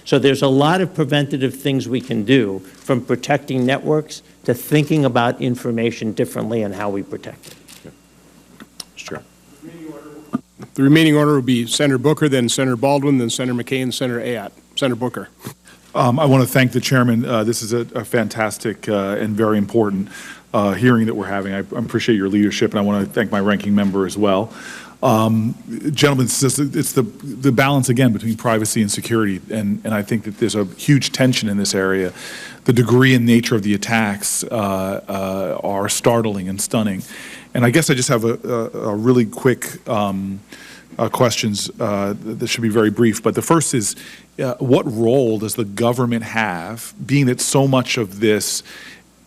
So there's a lot of preventative things we can do, from protecting networks to thinking about information differently and how we protect it. Sure. The remaining order will be Senator Booker, then Senator Baldwin, then Senator McCain, Senator Ayotte. Senator Booker. I want to thank the chairman. This is a fantastic and very important hearing that we're having. I appreciate your leadership, and I want to thank my ranking member as well. Gentlemen, it's the balance, again, between privacy and security, and I think that there's a huge tension in this area. The degree and nature of the attacks are startling and stunning. And I guess I just have a really quick questions that should be very brief. But the first is, what role does the government have, being that so much of this,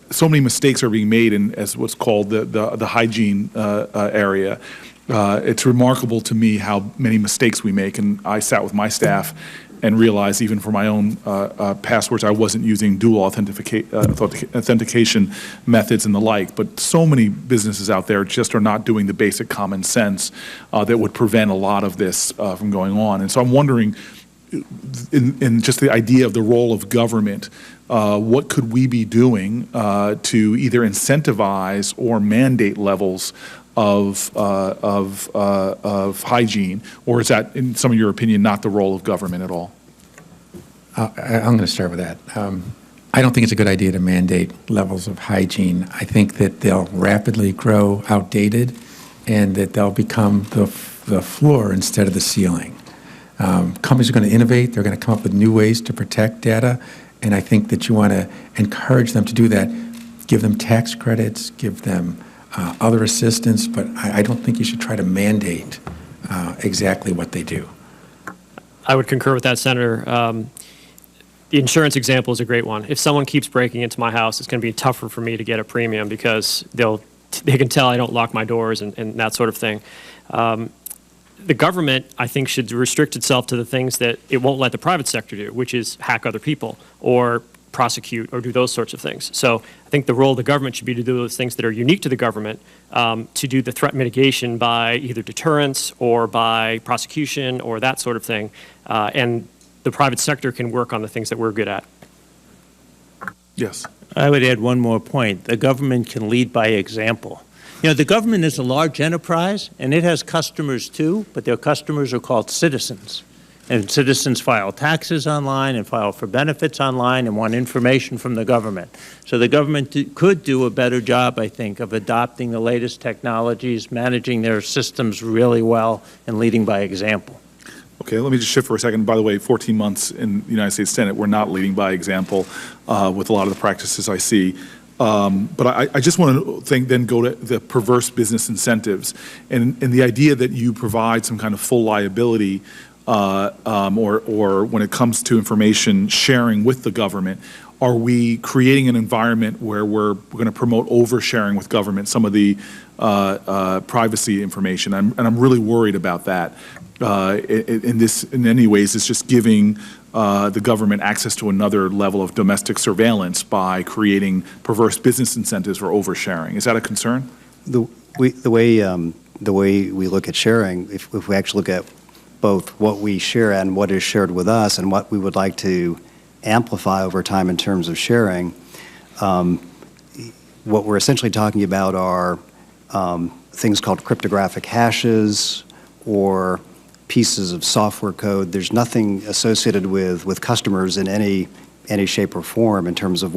so many mistakes are being made in, as what's called the hygiene area? It's remarkable to me how many mistakes we make, and I sat with my staff and realized even for my own passwords, I wasn't using dual authentication methods and the like, but so many businesses out there just are not doing the basic common sense that would prevent a lot of this from going on. And so I'm wondering, in just the idea of the role of government, what could we be doing to either incentivize or mandate levels of hygiene, or is that, in some of your opinion, not the role of government at all? I'm going to start with that. I don't think it's a good idea to mandate levels of hygiene. I think that they'll rapidly grow outdated and that they'll become the floor instead of the ceiling. Companies are going to innovate. They're going to come up with new ways to protect data, and I think that you want to encourage them to do that. Give them tax credits, give them other assistance, but I don't think you should try to mandate exactly what they do. I would concur with that, Senator. The insurance example is a great one. If someone keeps breaking into my house, it's going to be tougher for me to get a premium because they can tell I don't lock my doors and that sort of thing. The government, I think, should restrict itself to the things that it won't let the private sector do, which is hack other people or prosecute or do those sorts of things. So I think the role of the government should be to do those things that are unique to the government, to do the threat mitigation by either deterrence or by prosecution or that sort of thing. And the private sector can work on the things that we're good at. Yes. I would add one more point. The government can lead by example. You know, the government is a large enterprise, and it has customers too, but their customers are called citizens. And citizens file taxes online and file for benefits online and want information from the government. So the government could do a better job, I think, of adopting the latest technologies, managing their systems really well, and leading by example. Okay, let me just shift for a second. By the way, 14 months in the United States Senate, we're not leading by example with a lot of the practices I see. But I just want to then go to the perverse business incentives and the idea that you provide some kind of full liability or when it comes to information sharing with the government. Are we creating an environment where we're going to promote oversharing with government some of the privacy information? And I'm really worried about that. In many ways, it's just giving the government access to another level of domestic surveillance by creating perverse business incentives for oversharing. Is that a concern? The way we look at sharing, if we actually look at both what we share and what is shared with us and what we would like to amplify over time in terms of sharing, what we're essentially talking about are things called cryptographic hashes or pieces of software code. There's nothing associated with customers in any shape or form in terms of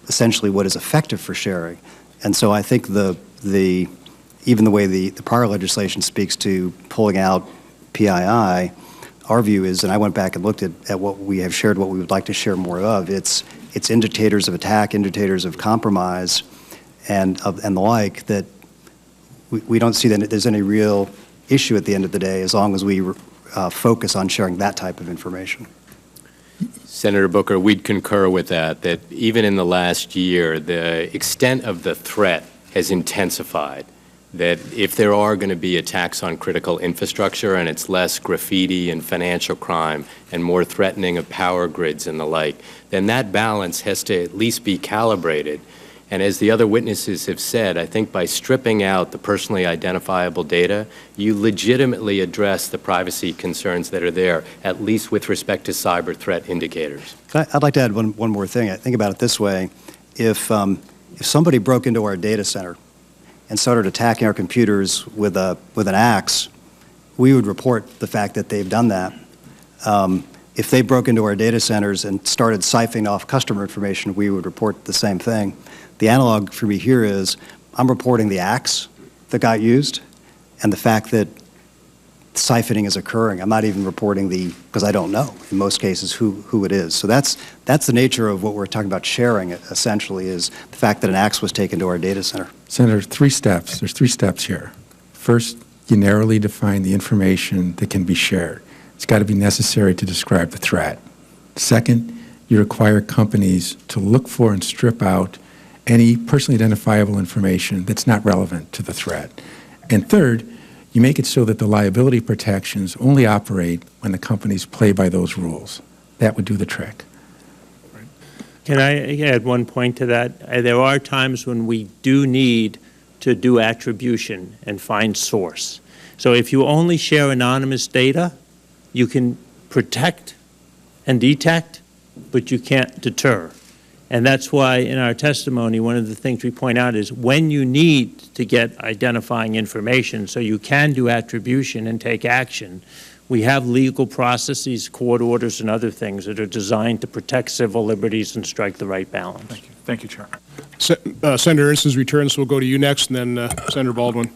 essentially what is effective for sharing. And so I think even the way the prior legislation speaks to pulling out PII, our view is, and I went back and looked at what we have shared, what we would like to share more of, it's indicators of attack, indicators of compromise, and the like, that we don't see that there's any real issue at the end of the day as long as we focus on sharing that type of information. Senator Booker, we'd concur with that even in the last year, the extent of the threat has intensified, that if there are going to be attacks on critical infrastructure and it's less graffiti and financial crime and more threatening of power grids and the like, then that balance has to at least be calibrated. And as the other witnesses have said, I think by stripping out the personally identifiable data, you legitimately address the privacy concerns that are there, at least with respect to cyber threat indicators. I'd like to add one more thing. I think about it this way. If somebody broke into our data center and started attacking our computers with an axe, we would report the fact that they've done that. If they broke into our data centers and started siphoning off customer information, we would report the same thing. The analog for me here is I'm reporting the axe that got used and the fact that siphoning is occurring. I'm not even reporting because I don't know in most cases who it is. So that's the nature of what we're talking about sharing, essentially, is the fact that an axe was taken to our data center. Senator, 3 steps. There's 3 steps here. First, you narrowly define the information that can be shared. It's got to be necessary to describe the threat. Second, you require companies to look for and strip out any personally identifiable information that's not relevant to the threat. And third, you make it so that the liability protections only operate when the companies play by those rules. That would do the trick. Can I add one point to that? There are times when we do need to do attribution and find source. So if you only share anonymous data, you can protect and detect, but you can't deter. And that's why in our testimony, one of the things we point out is when you need to get identifying information so you can do attribution and take action, We have legal processes, court orders, and other things that are designed to protect civil liberties and strike the right balance. Thank you. Thank you, Chair. Senator Ernst has returned, so we'll go to you next, and then Senator Baldwin.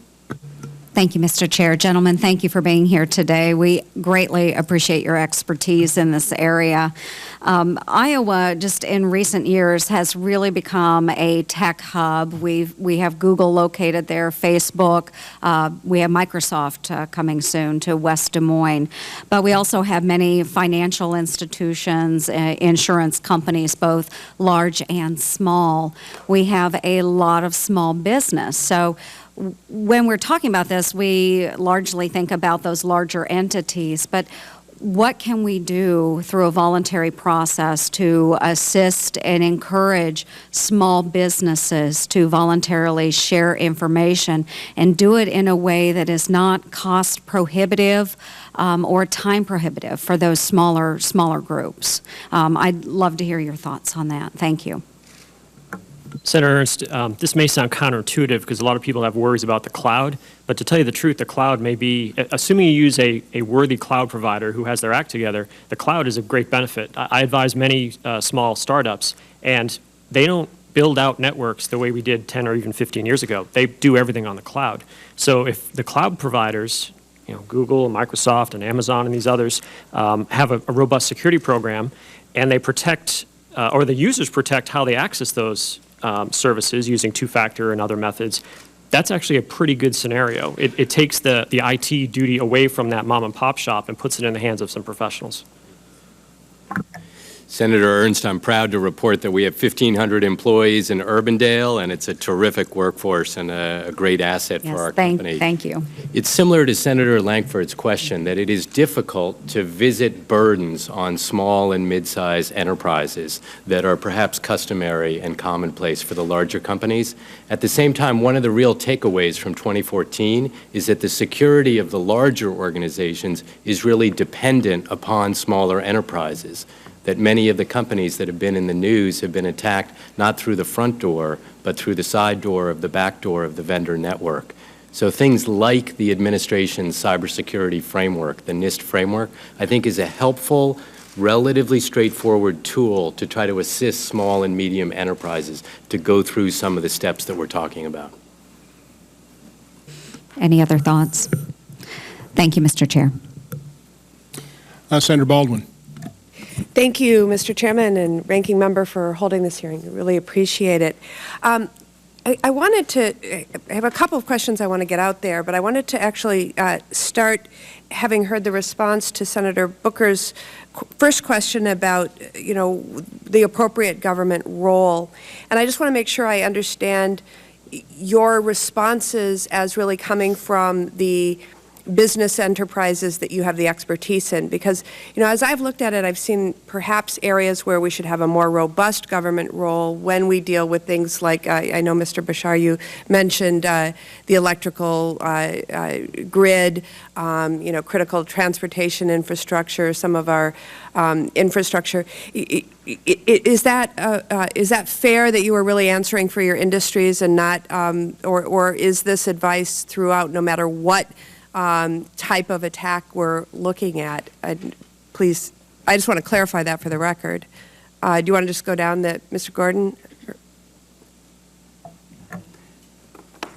Thank you, Mr. Chair. Gentlemen, thank you for being here today. We greatly appreciate your expertise in this area. Iowa, just in recent years, has really become a tech hub. We have Google located there, Facebook. We have Microsoft coming soon to West Des Moines. But we also have many financial institutions, insurance companies, both large and small. We have a lot of small business. So when we're talking about this, we largely think about those larger entities, but what can we do through a voluntary process to assist and encourage small businesses to voluntarily share information and do it in a way that is not cost prohibitive or time prohibitive for those smaller groups? I'd love to hear your thoughts on that. Thank you. Senator Ernst, this may sound counterintuitive because a lot of people have worries about the cloud, but to tell you the truth, the cloud may be, assuming you use a worthy cloud provider who has their act together, the cloud is a great benefit. I advise many small startups, and they don't build out networks the way we did 10 or even 15 years ago. They do everything on the cloud. So if the cloud providers, Google, Microsoft, and Amazon and these others have a robust security program, and they protect, or the users protect how they access those services using two-factor and other methods, that's actually a pretty good scenario. It takes the IT duty away from that mom-and-pop shop and puts it in the hands of some professionals. Senator Ernst, I'm proud to report that we have 1,500 employees in Urbandale, and it's a terrific workforce and a great asset for our company. Thank you. It's similar to Senator Lankford's question that it is difficult to visit burdens on small and mid-sized enterprises that are perhaps customary and commonplace for the larger companies. At the same time, one of the real takeaways from 2014 is that the security of the larger organizations is really dependent upon smaller enterprises, that many of the companies that have been in the news have been attacked not through the front door, but through the side door of the back door of the vendor network. So things like the administration's cybersecurity framework, the NIST framework, I think is a helpful, relatively straightforward tool to try to assist small and medium enterprises to go through some of the steps that we're talking about. Any other thoughts? Thank you, Mr. Chair. Senator Baldwin. Thank you, Mr. Chairman and Ranking Member, for holding this hearing. I really appreciate it. I have a couple of questions I want to get out there, but I wanted to actually start having heard the response to Senator Booker's first question about, the appropriate government role. And I just want to make sure I understand your responses as really coming from the business enterprises that you have the expertise in, because as I've looked at it, I've seen perhaps areas where we should have a more robust government role when we deal with things like I know Mr. Bashar, you mentioned the electrical grid, critical transportation infrastructure, some of our infrastructure. Is that fair that you are really answering for your industries and not, or is this advice throughout, no matter what type of attack we're looking at? Please, I just want to clarify that for the record. Do you want to just go down that, Mr. Gordon?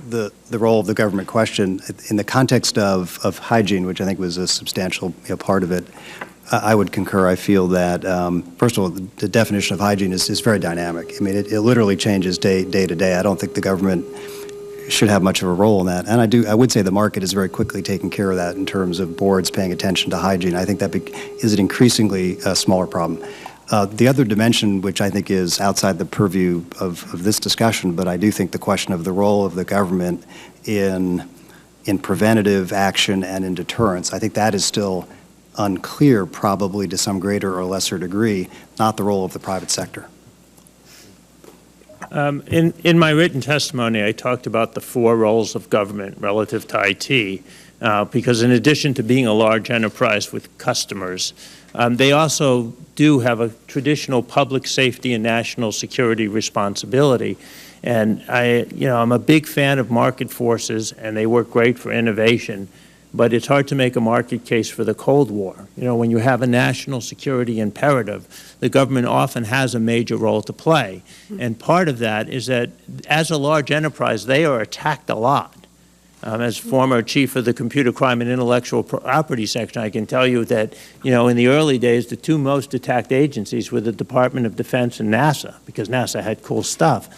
The role of the government question, in the context of hygiene, which I think was a substantial part of it, I would concur. I feel that, first of all, the definition of hygiene is very dynamic. I mean, it literally changes day to day. I don't think the government should have much of a role in that. And I would say the market is very quickly taking care of that in terms of boards paying attention to hygiene. I think that is an increasingly smaller problem. The other dimension, which I think is outside the purview of this discussion, but I do think the question of the role of the government in preventative action and in deterrence, I think that is still unclear, probably to some greater or lesser degree, not the role of the private sector. In my written testimony, I talked about the 4 roles of government relative to IT, because in addition to being a large enterprise with customers, they also do have a traditional public safety and national security responsibility. And I'm a big fan of market forces, and they work great for innovation. but it's hard to make a market case for the Cold War. You know, when you have a national security imperative, the government often has a major role to play. And part of that is that as a large enterprise, they are attacked a lot. As former chief of the Computer Crime and Intellectual Property section, I can tell you that, you know, in the early days, the two most attacked agencies were the Department of Defense and NASA, because NASA had cool stuff.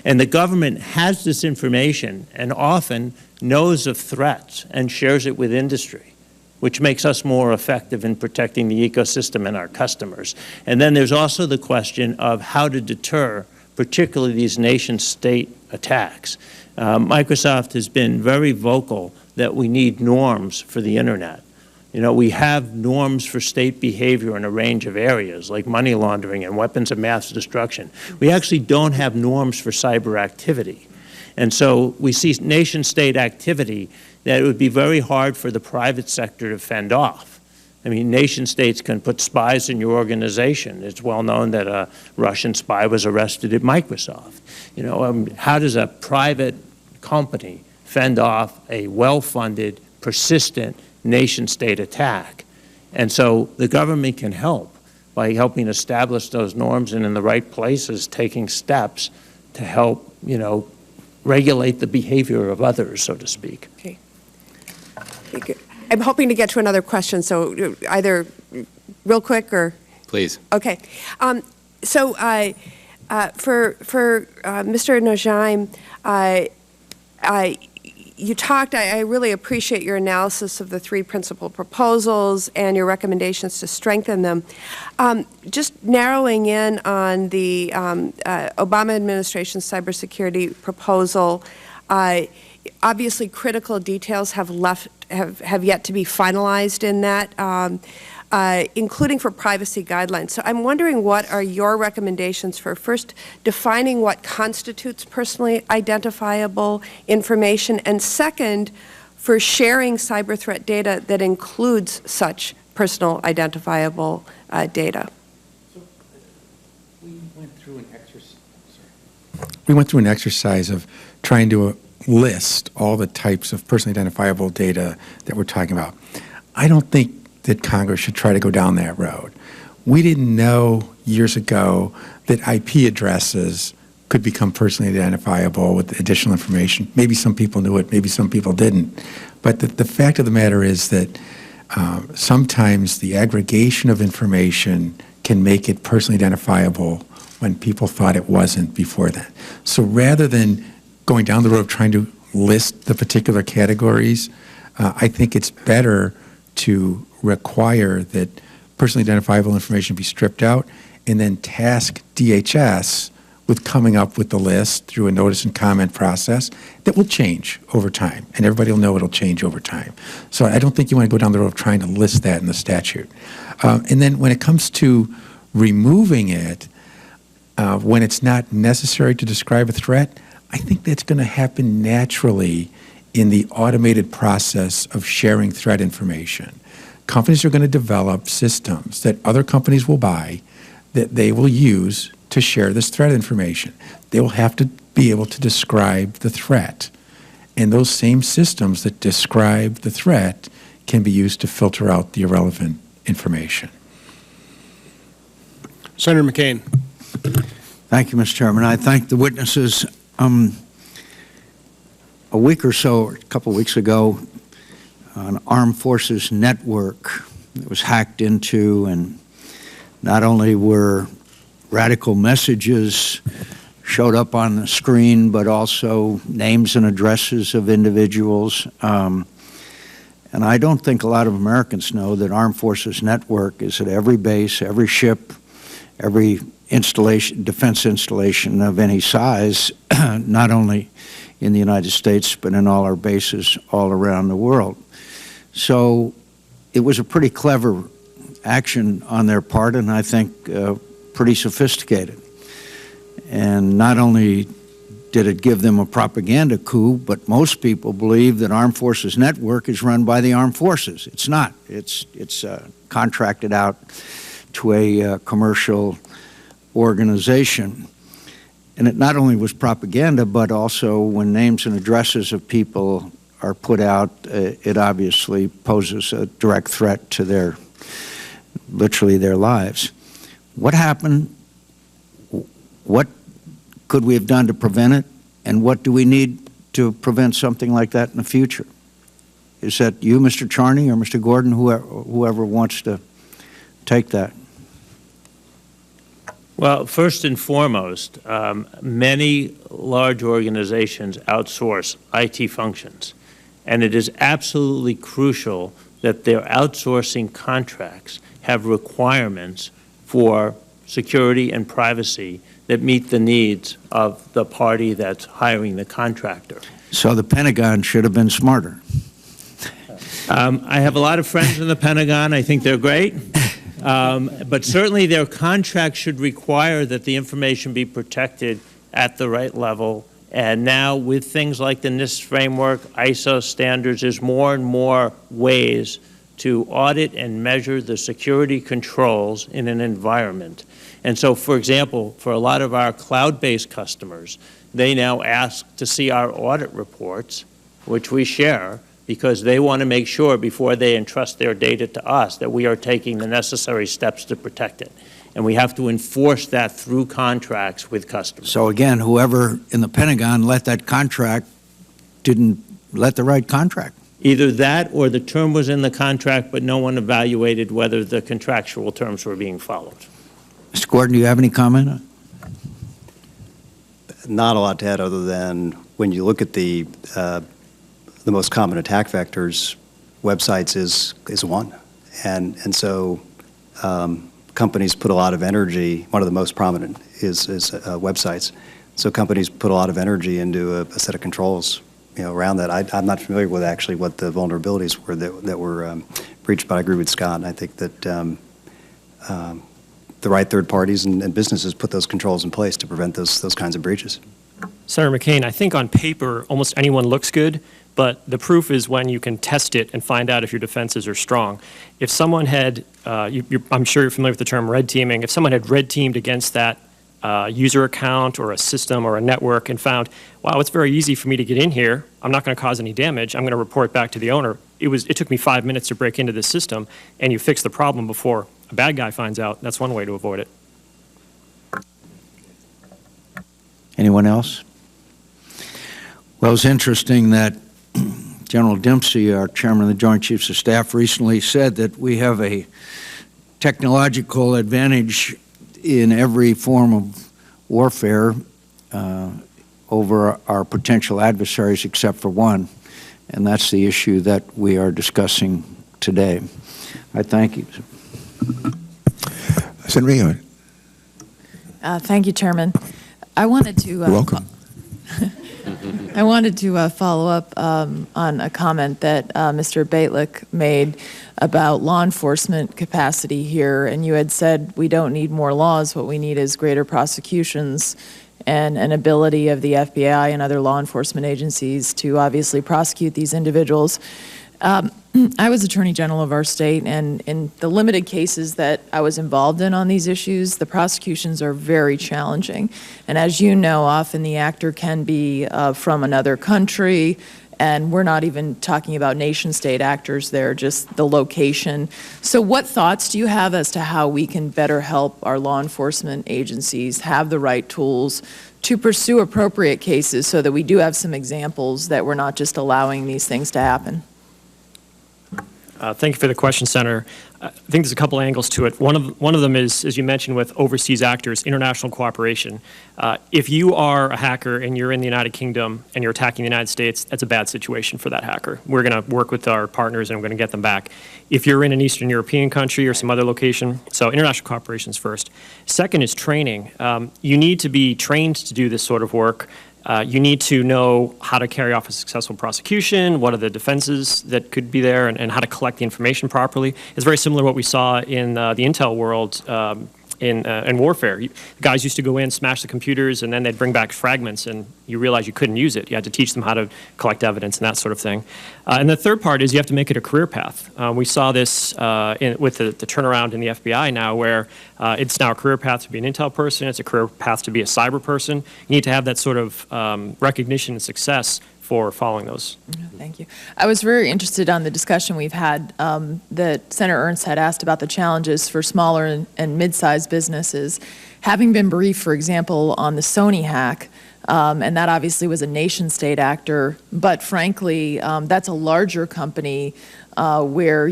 And the government has this information and often knows of threats and shares it with industry, which makes us more effective in protecting the ecosystem and our customers. And then there's also the question of how to deter particularly these nation-state attacks. Microsoft has been very vocal that we need norms for the Internet. You know, we have norms for state behavior in a range of areas, like money laundering and weapons of mass destruction. We actually don't have norms for cyber activity. And so we see nation-state activity that it would be very hard for the private sector to fend off. I mean, nation-states can put spies in your organization. It's well known that a Russian spy was arrested at Microsoft. You know, how does a private company fend off a well-funded, persistent nation-state attack? And so the government can help by helping establish those norms and in the right places taking steps to help, you know, regulate the behavior of others, so to speak. Okay. I'm hoping to get to another question, so either real quick or... Please. Okay. So for Mr. Najim, you talked, I really appreciate your analysis of the three principal proposals and your recommendations to strengthen them. Just narrowing in on the Obama administration's cybersecurity proposal, obviously critical details have yet to be finalized in that, including for privacy guidelines. So I'm wondering, what are your recommendations for first defining what constitutes personally identifiable information, and second, for sharing cyber threat data that includes such personal identifiable data? We went through an exercise of trying to list all the types of personally identifiable data that we're talking about. I don't think that Congress should try to go down that road. We didn't know years ago that IP addresses could become personally identifiable with additional information. Maybe some people knew it, maybe some people didn't. But the fact of the matter is that sometimes the aggregation of information can make it personally identifiable when people thought it wasn't before that. So rather than going down the road of trying to list the particular categories, I think it's better to require that personally identifiable information be stripped out and then task DHS with coming up with the list through a notice and comment process that will change over time, and everybody will know it'll change over time. So I don't think you want to go down the road of trying to list that in the statute. And then when it comes to removing it, when it's not necessary to describe a threat, I think that's going to happen naturally in the automated process of sharing threat information. Companies are going to develop systems that other companies will buy that they will use to share this threat information. They will have to be able to describe the threat. And those same systems that describe the threat can be used to filter out the irrelevant information. Senator McCain. Thank you, Mr. Chairman. I thank the witnesses. A week or so, or a couple of weeks ago, an armed forces network that was hacked into, and not only were radical messages showed up on the screen, but also names and addresses of individuals. And I don't think a lot of Americans know that Armed Forces Network is at every base, every ship, every installation, defense installation of any size, not only in the United States, but in all our bases all around the world. So it was a pretty clever action on their part, and I think pretty sophisticated. And not only did it give them a propaganda coup, but most people believe that Armed Forces Network is run by the Armed Forces. It's not. It's contracted out to a commercial organization. And it not only was propaganda, but also when names and addresses of people are put out, it obviously poses a direct threat to literally their lives. What happened? What could we have done to prevent it? And what do we need to prevent something like that in the future? Is that you, Mr. Charney, or Mr. Gordon, whoever wants to take that? Well, first and foremost, many large organizations outsource IT functions, and it is absolutely crucial that their outsourcing contracts have requirements for security and privacy that meet the needs of the party that's hiring the contractor. So the Pentagon should have been smarter. I have a lot of friends in the Pentagon. I think they're great. But certainly their contract should require that the information be protected at the right level. And now with things like the NIST framework, ISO standards, there's more and more ways to audit and measure the security controls in an environment. And so, for example, for a lot of our cloud-based customers, they now ask to see our audit reports, which we share, because they want to make sure before they entrust their data to us that we are taking the necessary steps to protect it. And we have to enforce that through contracts with customers. So again, whoever in the Pentagon let that contract didn't let the right contract. Either that or the term was in the contract, but no one evaluated whether the contractual terms were being followed. Mr. Gordon, do you have any comment? Not a lot to add other than when you look at the most common attack vectors, websites is one. And so companies put a lot of energy, one of the most prominent is websites. So companies put a lot of energy into a set of controls, around that. I'm not familiar with actually what the vulnerabilities were that were breached, but I agree with Scott, and I think that the right third parties and businesses put those controls in place to prevent those kinds of breaches. Senator McCain, I think on paper, almost anyone looks good, but the proof is when you can test it and find out if your defenses are strong. If someone had, I'm sure you're familiar with the term red teaming, if someone had red teamed against that user account or a system or a network and found, wow, it's very easy for me to get in here, I'm not going to cause any damage, I'm going to report back to the owner. It took me 5 minutes to break into this system, and you fix the problem before a bad guy finds out. That's one way to avoid it. Anyone else? Well, it's interesting that General Dempsey, our chairman of the Joint Chiefs of Staff, recently said that we have a technological advantage in every form of warfare over our potential adversaries except for one, and that's the issue that we are discussing today. I thank you. Senator Rio. Thank you, Chairman. I wanted to You're welcome. I wanted to follow up on a comment that Mr. Baitlick made about law enforcement capacity here, and you had said we don't need more laws, what we need is greater prosecutions and an ability of the FBI and other law enforcement agencies to obviously prosecute these individuals. I was Attorney General of our state, and in the limited cases that I was involved in on these issues, the prosecutions are very challenging. And as you know, often the actor can be from another country, and we're not even talking about nation-state actors there, just the location. So what thoughts do you have as to how we can better help our law enforcement agencies have the right tools to pursue appropriate cases so that we do have some examples that we're not just allowing these things to happen? Thank you for the question, Senator. I think there's a couple angles to it. One of them is, as you mentioned, with overseas actors, international cooperation. If you are a hacker and you're in the United Kingdom and you're attacking the United States, that's a bad situation for that hacker. We're going to work with our partners and we're going to get them back. If you're in an Eastern European country or some other location, so international cooperation is first. Second is training. You need to be trained to do this sort of work. You need to know how to carry off a successful prosecution, what are the defenses that could be there, and how to collect the information properly. It's very similar to what we saw in the intel world in warfare. Guys used to go in, smash the computers, and then they'd bring back fragments, and you realize you couldn't use it. You had to teach them how to collect evidence and that sort of thing. And the third part is you have to make it a career path. We saw this with the turnaround in the FBI now, where it's now a career path to be an intel person, it's a career path to be a cyber person. You need to have that sort of recognition and success for following those. Thank you. I was very interested on the discussion we've had that Senator Ernst had asked about the challenges for smaller and mid-sized businesses. Having been briefed, for example, on the Sony hack, and that obviously was a nation-state actor, but frankly, that's a larger company where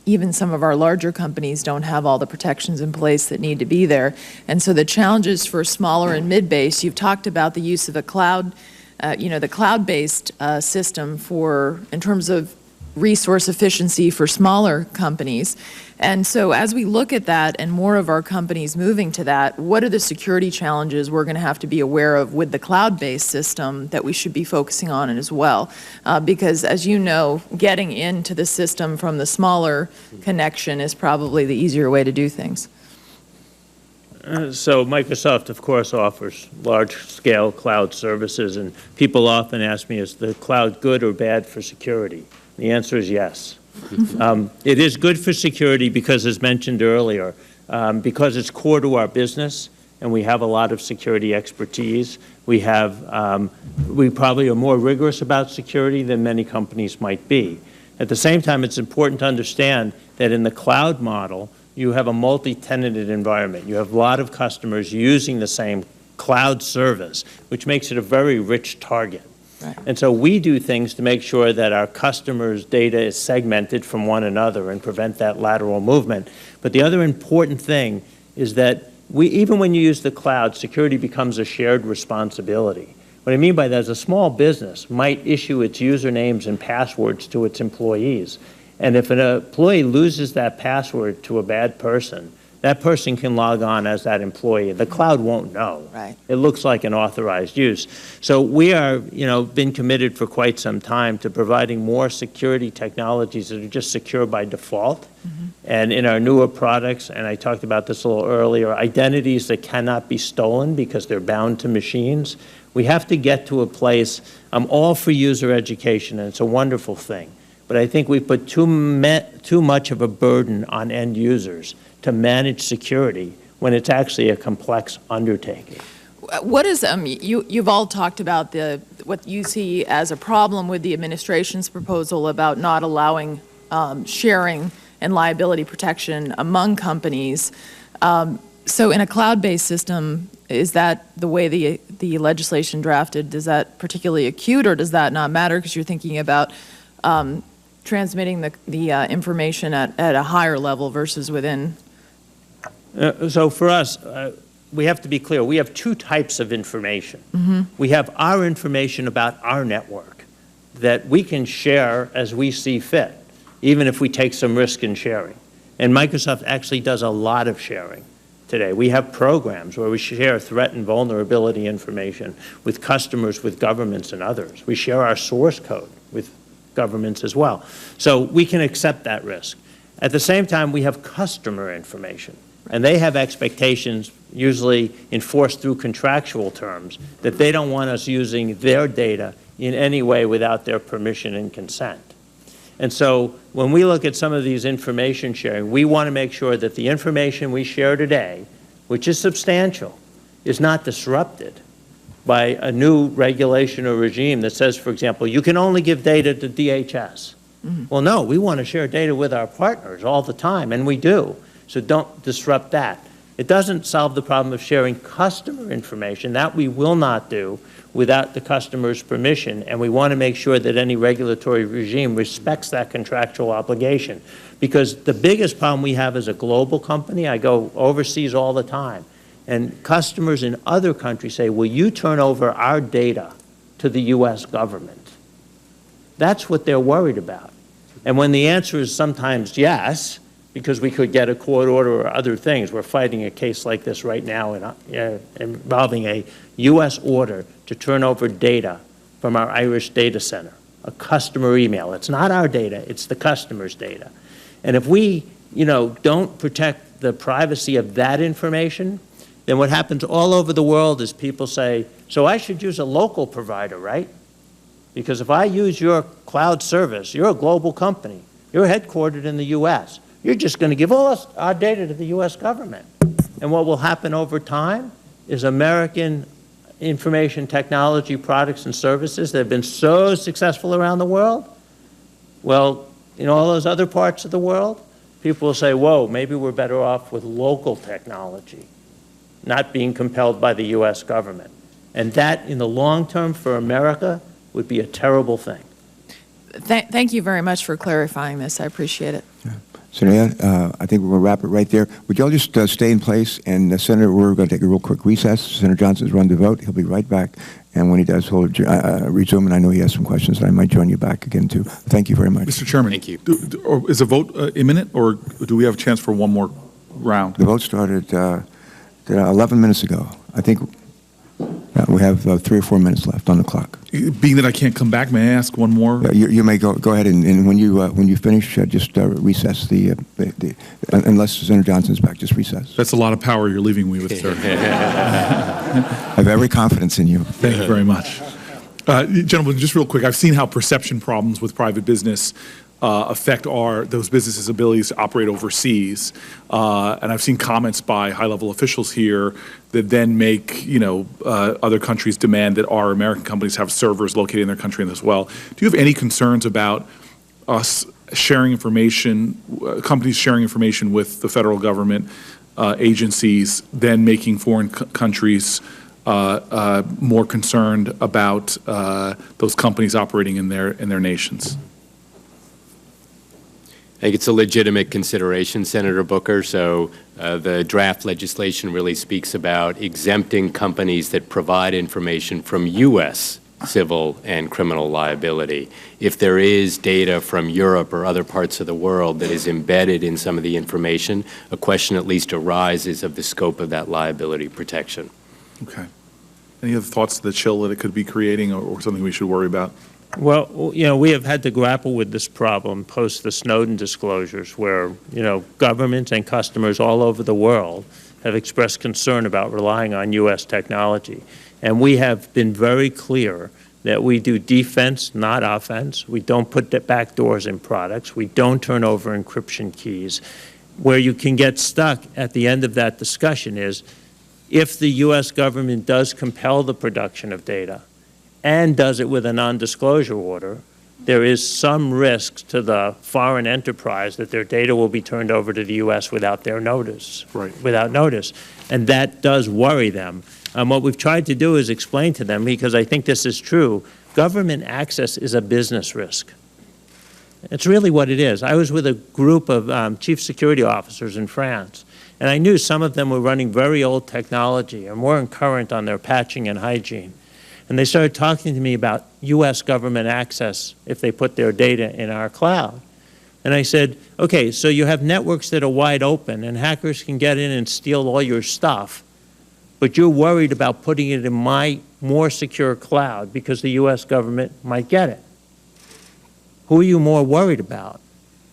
even some of our larger companies don't have all the protections in place that need to be there. And so the challenges for smaller and mid-base, you've talked about the use of a cloud, the cloud-based system in terms of resource efficiency for smaller companies. And so as we look at that and more of our companies moving to that, what are the security challenges we're going to have to be aware of with the cloud-based system that we should be focusing on as well? Because as you know, getting into the system from the smaller connection is probably the easier way to do things. So Microsoft, of course, offers large-scale cloud services, and people often ask me, is the cloud good or bad for security? The answer is yes. It is good for security because, as mentioned earlier, because it's core to our business and we have a lot of security expertise. We probably are more rigorous about security than many companies might be. At the same time, it's important to understand that in the cloud model, you have a multi-tenanted environment. You have a lot of customers using the same cloud service, which makes it a very rich target. Right. And so we do things to make sure that our customers' data is segmented from one another and prevent that lateral movement. But the other important thing is that even when you use the cloud, security becomes a shared responsibility. What I mean by that is a small business might issue its usernames and passwords to its employees. And if an employee loses that password to a bad person, that person can log on as that employee. The cloud won't know. Right. It looks like an authorized use. So we are, been committed for quite some time to providing more security technologies that are just secure by default. Mm-hmm. And in our newer products, and I talked about this a little earlier, identities that cannot be stolen because they're bound to machines. We have to get to a place, I'm all for user education, and it's a wonderful thing. But I think we put too much of a burden on end users to manage security when it's actually a complex undertaking. What is, you've all talked about what you see as a problem with the administration's proposal about not allowing sharing and liability protection among companies. So in a cloud-based system, is that the way the legislation drafted? Is that particularly acute, or does that not matter because you're thinking about transmitting the information at a higher level versus within? So for us, we have to be clear. We have two types of information. Mm-hmm. We have our information about our network that we can share as we see fit, even if we take some risk in sharing. And Microsoft actually does a lot of sharing today. We have programs where we share threat and vulnerability information with customers, with governments, and others. We share our source code with governments as well. So we can accept that risk. At the same time, we have customer information. And they have expectations, usually enforced through contractual terms, that they don't want us using their data in any way without their permission and consent. And so when we look at some of these information sharing, we want to make sure that the information we share today, which is substantial, is not disrupted by a new regulation or regime that says, for example, you can only give data to DHS. Mm-hmm. Well, no, we want to share data with our partners all the time, and we do. So don't disrupt that. It doesn't solve the problem of sharing customer information. That we will not do without the customer's permission, and we want to make sure that any regulatory regime respects that contractual obligation. Because the biggest problem we have as a global company, I go overseas all the time, and customers in other countries say, will you turn over our data to the U.S. government? That's what they're worried about. And when the answer is sometimes yes, because we could get a court order or other things. We're fighting a case like this right now involving a U.S. order to turn over data from our Irish data center, a customer email. It's not our data, it's the customer's data. And if we, don't protect the privacy of that information, then what happens all over the world is people say, so I should use a local provider, right? Because if I use your cloud service, you're a global company. You're headquartered in the U.S. You're just going to give all our data to the U.S. government. And what will happen over time is American information technology products and services that have been so successful around the world, well, in all those other parts of the world, people will say, whoa, maybe we're better off with local technology, not being compelled by the U.S. government. And that, in the long term for America, would be a terrible thing. Thank you very much for clarifying this. I appreciate it. Senator, I think we're going to wrap it right there. Would y'all just stay in place? And Senator, we're going to take a real quick recess. Senator Johnson's run the vote. He'll be right back. And when he does, he'll resume. And I know he has some questions, and I might join you back again, too. Thank you very much. Mr. Chairman. Thank you. Is the vote imminent, or do we have a chance for one more round? The vote started 11 minutes ago. I think we have 3 or 4 minutes left on the clock. Being that I can't come back, may I ask one more? You may go ahead, and when you finish, just recess unless Senator Johnson's back, just recess. That's a lot of power you're leaving me with, sir. I have every confidence in you. Thank you very much. Gentlemen, just real quick, I've seen how perception problems with private business affect those businesses' abilities to operate overseas. And I've seen comments by high-level officials here that then make, other countries demand that our American companies have servers located in their country as well. Do you have any concerns about us sharing information, companies sharing information with the federal government agencies, then making foreign countries more concerned about those companies operating in their nations? I think it's a legitimate consideration, Senator Booker. So the draft legislation really speaks about exempting companies that provide information from U.S. civil and criminal liability. If there is data from Europe or other parts of the world that is embedded in some of the information, a question at least arises of the scope of that liability protection. Okay. Any other thoughts of the chill that it could be creating, or something we should worry about? Well, we have had to grapple with this problem post the Snowden disclosures where, governments and customers all over the world have expressed concern about relying on U.S. technology. And we have been very clear that we do defense, not offense. We don't put back doors in products. We don't turn over encryption keys. Where you can get stuck at the end of that discussion is if the U.S. government does compel the production of data, and does it with a non-disclosure order, there is some risk to the foreign enterprise that their data will be turned over to the U.S. without their notice. Right. Without notice. And that does worry them. What we've tried to do is explain to them, because I think this is true, government access is a business risk. It's really what it is. I was with a group of chief security officers in France, and I knew some of them were running very old technology and weren't current on their patching and hygiene. And they started talking to me about U.S. government access if they put their data in our cloud. And I said, okay, so you have networks that are wide open and hackers can get in and steal all your stuff, but you're worried about putting it in my more secure cloud because the U.S. government might get it. Who are you more worried about?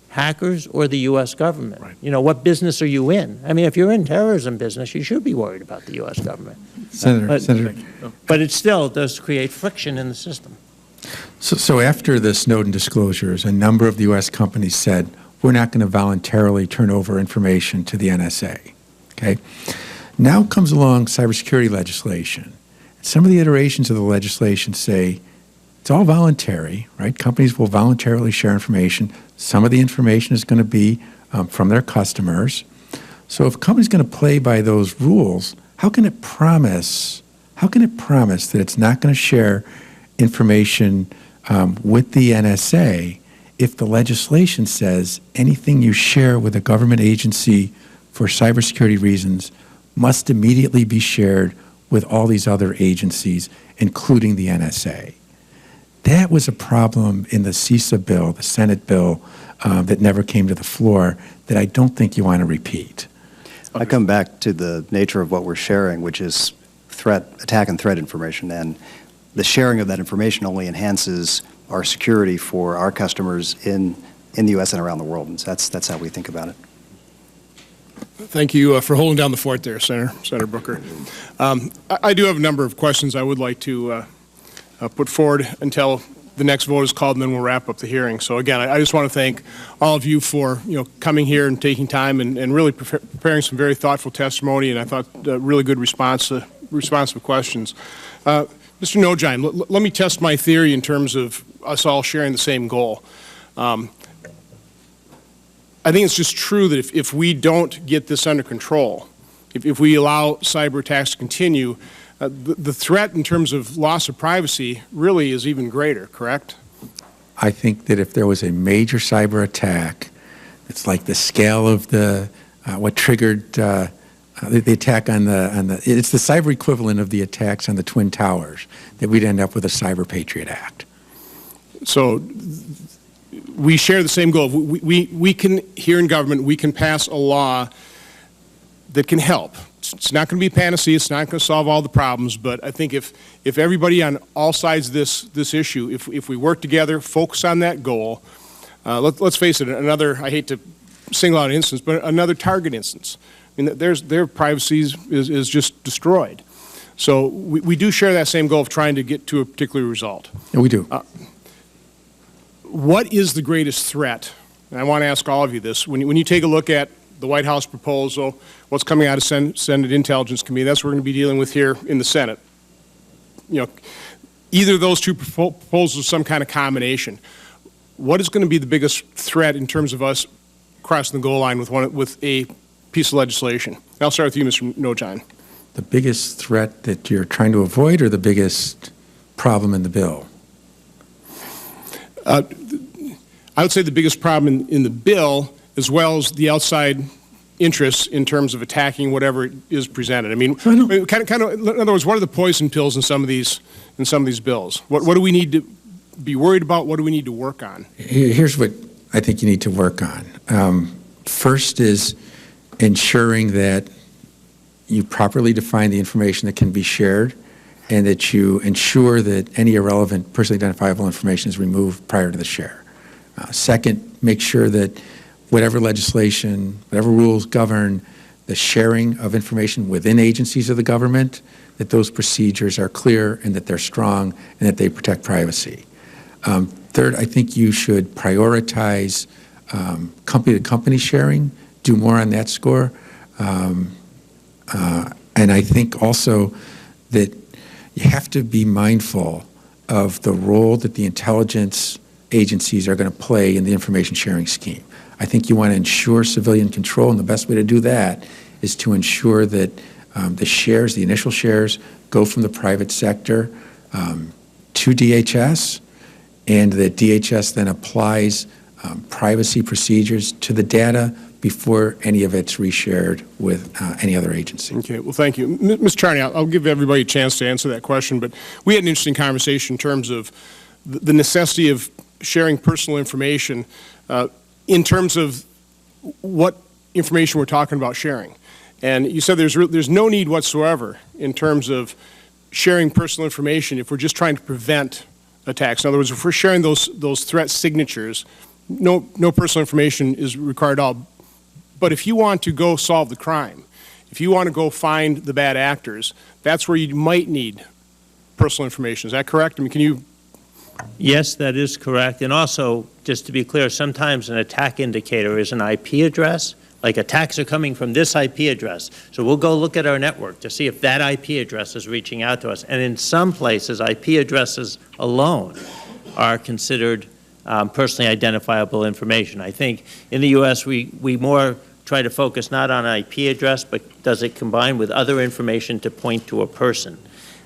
Hackers or the U.S. government? Right. What business are you in? I mean, if you're in terrorism business, you should be worried about the U.S. government. Senator. But it still does create friction in the system. So after the Snowden disclosures, a number of the U.S. companies said, we're not going to voluntarily turn over information to the NSA. Okay? Now comes along cybersecurity legislation. Some of the iterations of the legislation say it's all voluntary, right? Companies will voluntarily share information. Some of the information is going to be from their customers. So if a company's going to play by those rules, how can it promise that it's not going to share information with the NSA if the legislation says anything you share with a government agency for cybersecurity reasons must immediately be shared with all these other agencies, including the NSA? That was a problem in the CISA bill, the Senate bill, that never came to the floor, that I don't think you want to repeat. I come back to the nature of what we're sharing, which is attack and threat information, and the sharing of that information only enhances our security for our customers in the U.S. and around the world, and that's how we think about it. Thank you for holding down the fort there, Senator Booker. I do have a number of questions I would like to put forward until the next vote is called, and then we'll wrap up the hearing. So again, I just want to thank all of you for coming here and taking time and really preparing some very thoughtful testimony, and I thought a really good response to responsive questions. Mr. Nojine, let me test my theory in terms of us all sharing the same goal. I think it's just true that if we don't get this under control, if we allow cyber attacks to continue, the threat in terms of loss of privacy really is even greater, correct? I think that if there was a major cyber attack, it's like the scale of the what triggered the attack on it's the cyber equivalent of the attacks on the Twin Towers, that we'd end up with a Cyber Patriot Act. So we share the same goal. We can, here in government, we can pass a law that can help. It's not going to be a panacea. It's not going to solve all the problems. But I think if everybody on all sides of this issue, if we work together, focus on that goal, let's face it, another, I hate to single out an instance, but another Target instance. I mean, their privacy is just destroyed. So we do share that same goal of trying to get to a particular result. Yeah, we do. What is the greatest threat? And I want to ask all of you this. When you take a look at the White House proposal, what's coming out of Senate Intelligence Committee, that's what we're going to be dealing with here in the Senate. You know, either of those two proposals, some kind of combination. What is going to be the biggest threat in terms of us crossing the goal line with a piece of legislation? I'll start with you, Mr. Nojine. The biggest threat that you're trying to avoid, or the biggest problem in the bill? I would say the biggest problem in the bill, as well as the outside interests in terms of attacking whatever is presented. I mean, kind of. In other words, what are the poison pills in some of these bills? What do we need to be worried about? What do we need to work on? Here's what I think you need to work on. First is ensuring that you properly define the information that can be shared, and that you ensure that any irrelevant, personally identifiable information is removed prior to the share. Second, make sure that whatever legislation, whatever rules govern the sharing of information within agencies of the government, that those procedures are clear and that they're strong and that they protect privacy. Third, I think you should prioritize company-to-company sharing, do more on that score. And I think also that you have to be mindful of the role that the intelligence agencies are going to play in the information sharing scheme. I think you want to ensure civilian control, and the best way to do that is to ensure that the shares, the initial shares, go from the private sector to DHS, and that DHS then applies privacy procedures to the data before any of it's reshared with any other agency. Okay, well, thank you. Ms. Charney, I'll give everybody a chance to answer that question, but we had an interesting conversation in terms of the necessity of sharing personal information in terms of what information we're talking about sharing. And you said there's no need whatsoever in terms of sharing personal information if we're just trying to prevent attacks. In other words, if we're sharing those threat signatures, no personal information is required at all. But if you want to go solve the crime, if you want to go find the bad actors, that's where you might need personal information. Is that correct? I mean, can you? Yes, that is correct. And also, just to be clear, sometimes an attack indicator is an IP address. Like, attacks are coming from this IP address. So we'll go look at our network to see if that IP address is reaching out to us. And in some places, IP addresses alone are considered personally identifiable information. I think in the U.S. we more try to focus not on IP address, but does it combine with other information to point to a person.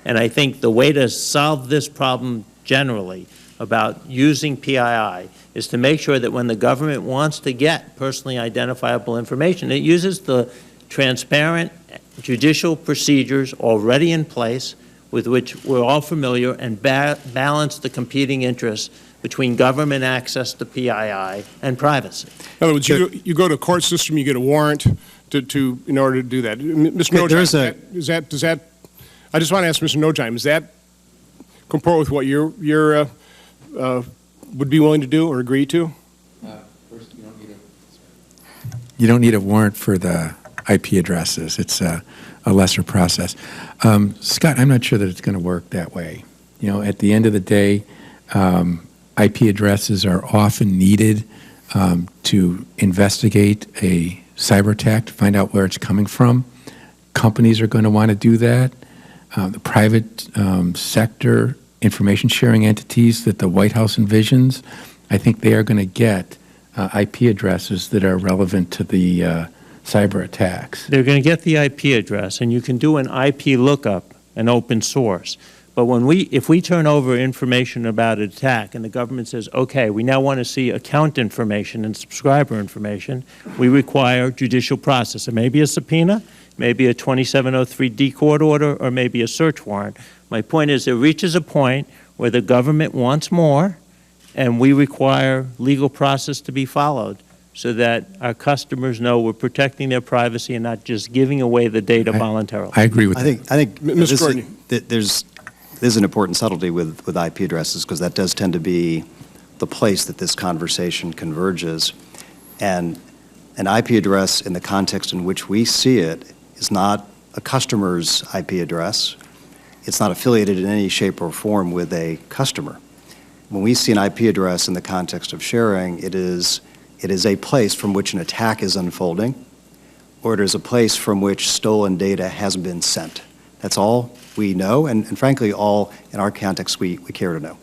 And I think the way to solve this problem generally about using PII is to make sure that when the government wants to get personally identifiable information, it uses the transparent judicial procedures already in place with which we're all familiar, and balance the competing interests between government access to PII and privacy. In other words, you go to a court system, you get a warrant in order to do that. Mr. Nojine, I just want to ask Mr. Nojine, does that comport with what you would be willing to do or agree to? First, you don't need a warrant for the IP addresses. It's a lesser process. Scott, I'm not sure that it's going to work that way. You know, at the end of the day, IP addresses are often needed to investigate a cyber attack, to find out where it's coming from. Companies are going to want to do that. the private sector information sharing entities that the White House envisions, I think they are going to get IP addresses that are relevant to the cyber attacks. They're going to get the IP address, and you can do an IP lookup, an open source. But if we turn over information about an attack and the government says, okay, we now want to see account information and subscriber information, we require judicial process. It may be a subpoena, maybe a 2703D court order, or maybe a search warrant. My point is, it reaches a point where the government wants more, and we require legal process to be followed so that our customers know we're protecting their privacy and not just giving away the data voluntarily. I agree with I think Ms. Courtney. There's an important subtlety with IP addresses, because that does tend to be the place that this conversation converges. And an IP address in the context in which we see it is not a customer's IP address. It's not affiliated in any shape or form with a customer. When we see an IP address in the context of sharing, it is a place from which an attack is unfolding, or it is a place from which stolen data has been sent. That's all we know, and frankly, all in our context we care to know.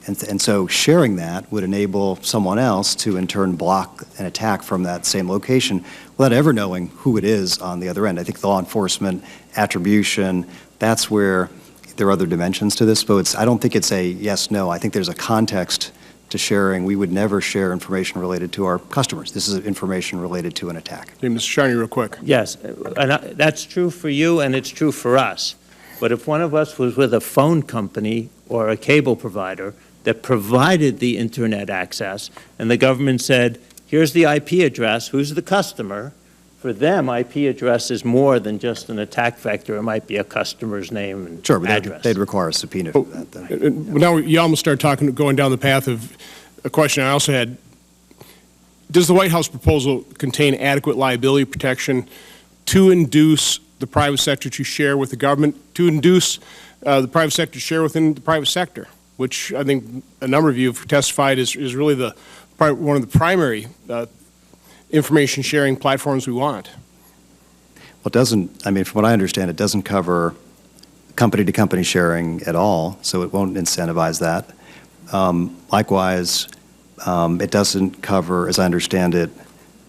And so sharing that would enable someone else to in turn block an attack from that same location without ever knowing who it is on the other end. I think law enforcement, attribution, that's where there are other dimensions to this, but I don't think it's a yes, no. I think there's a context to sharing. We would never share information related to our customers. This is information related to an attack. Hey, Mr. Shiny, real quick. Yes, and that's true for you and it's true for us. But if one of us was with a phone company or a cable provider that provided the internet access and the government said, here's the IP address, who's the customer? For them, IP address is more than just an attack vector. It might be a customer's name and Sure, but address. they'd require a subpoena for that. Then. Now you almost start going down the path of a question I also had. Does the White House proposal contain adequate liability protection to induce the private sector to share with the government, to induce the private sector to share within the private sector, which I think a number of you have testified is really one of the primary information sharing platforms we want? Well, it doesn't, I mean, from what I understand, it doesn't cover company-to-company sharing at all, so it won't incentivize that. Likewise, it doesn't cover, as I understand it,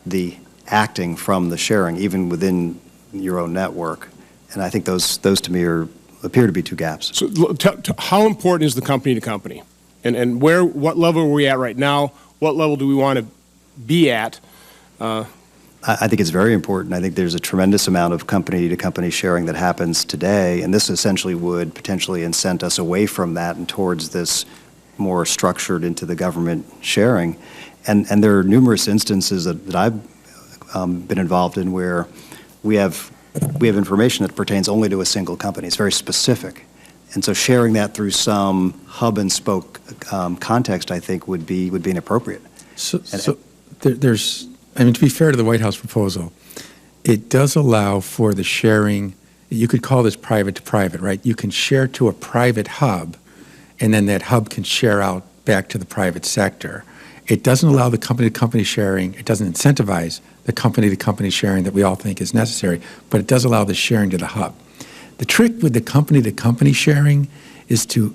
the acting from the sharing, even within your own network. And I think those to me appear to be two gaps. So how important is the company-to-company? And what level are we at right now? What level do we want to be at? I think it's very important. I think there's a tremendous amount of company-to-company sharing that happens today, and this essentially would potentially incent us away from that and towards this more structured into the government sharing. And there are numerous instances that I've been involved in where we have information that pertains only to a single company. It's very specific. And so sharing that through some hub and spoke context, I think, would be inappropriate. So there's, I mean, to be fair to the White House proposal, it does allow for the sharing. You could call this private to private, right? You can share to a private hub, and then that hub can share out back to the private sector. It doesn't allow the company-to-company sharing. It doesn't incentivize the company-to-company sharing that we all think is necessary, but it does allow the sharing to the hub. The trick with the company-to-company sharing is to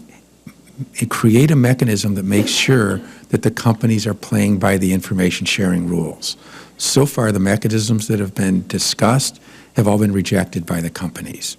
create a mechanism that makes sure that the companies are playing by the information sharing rules. So far, the mechanisms that have been discussed have all been rejected by the companies.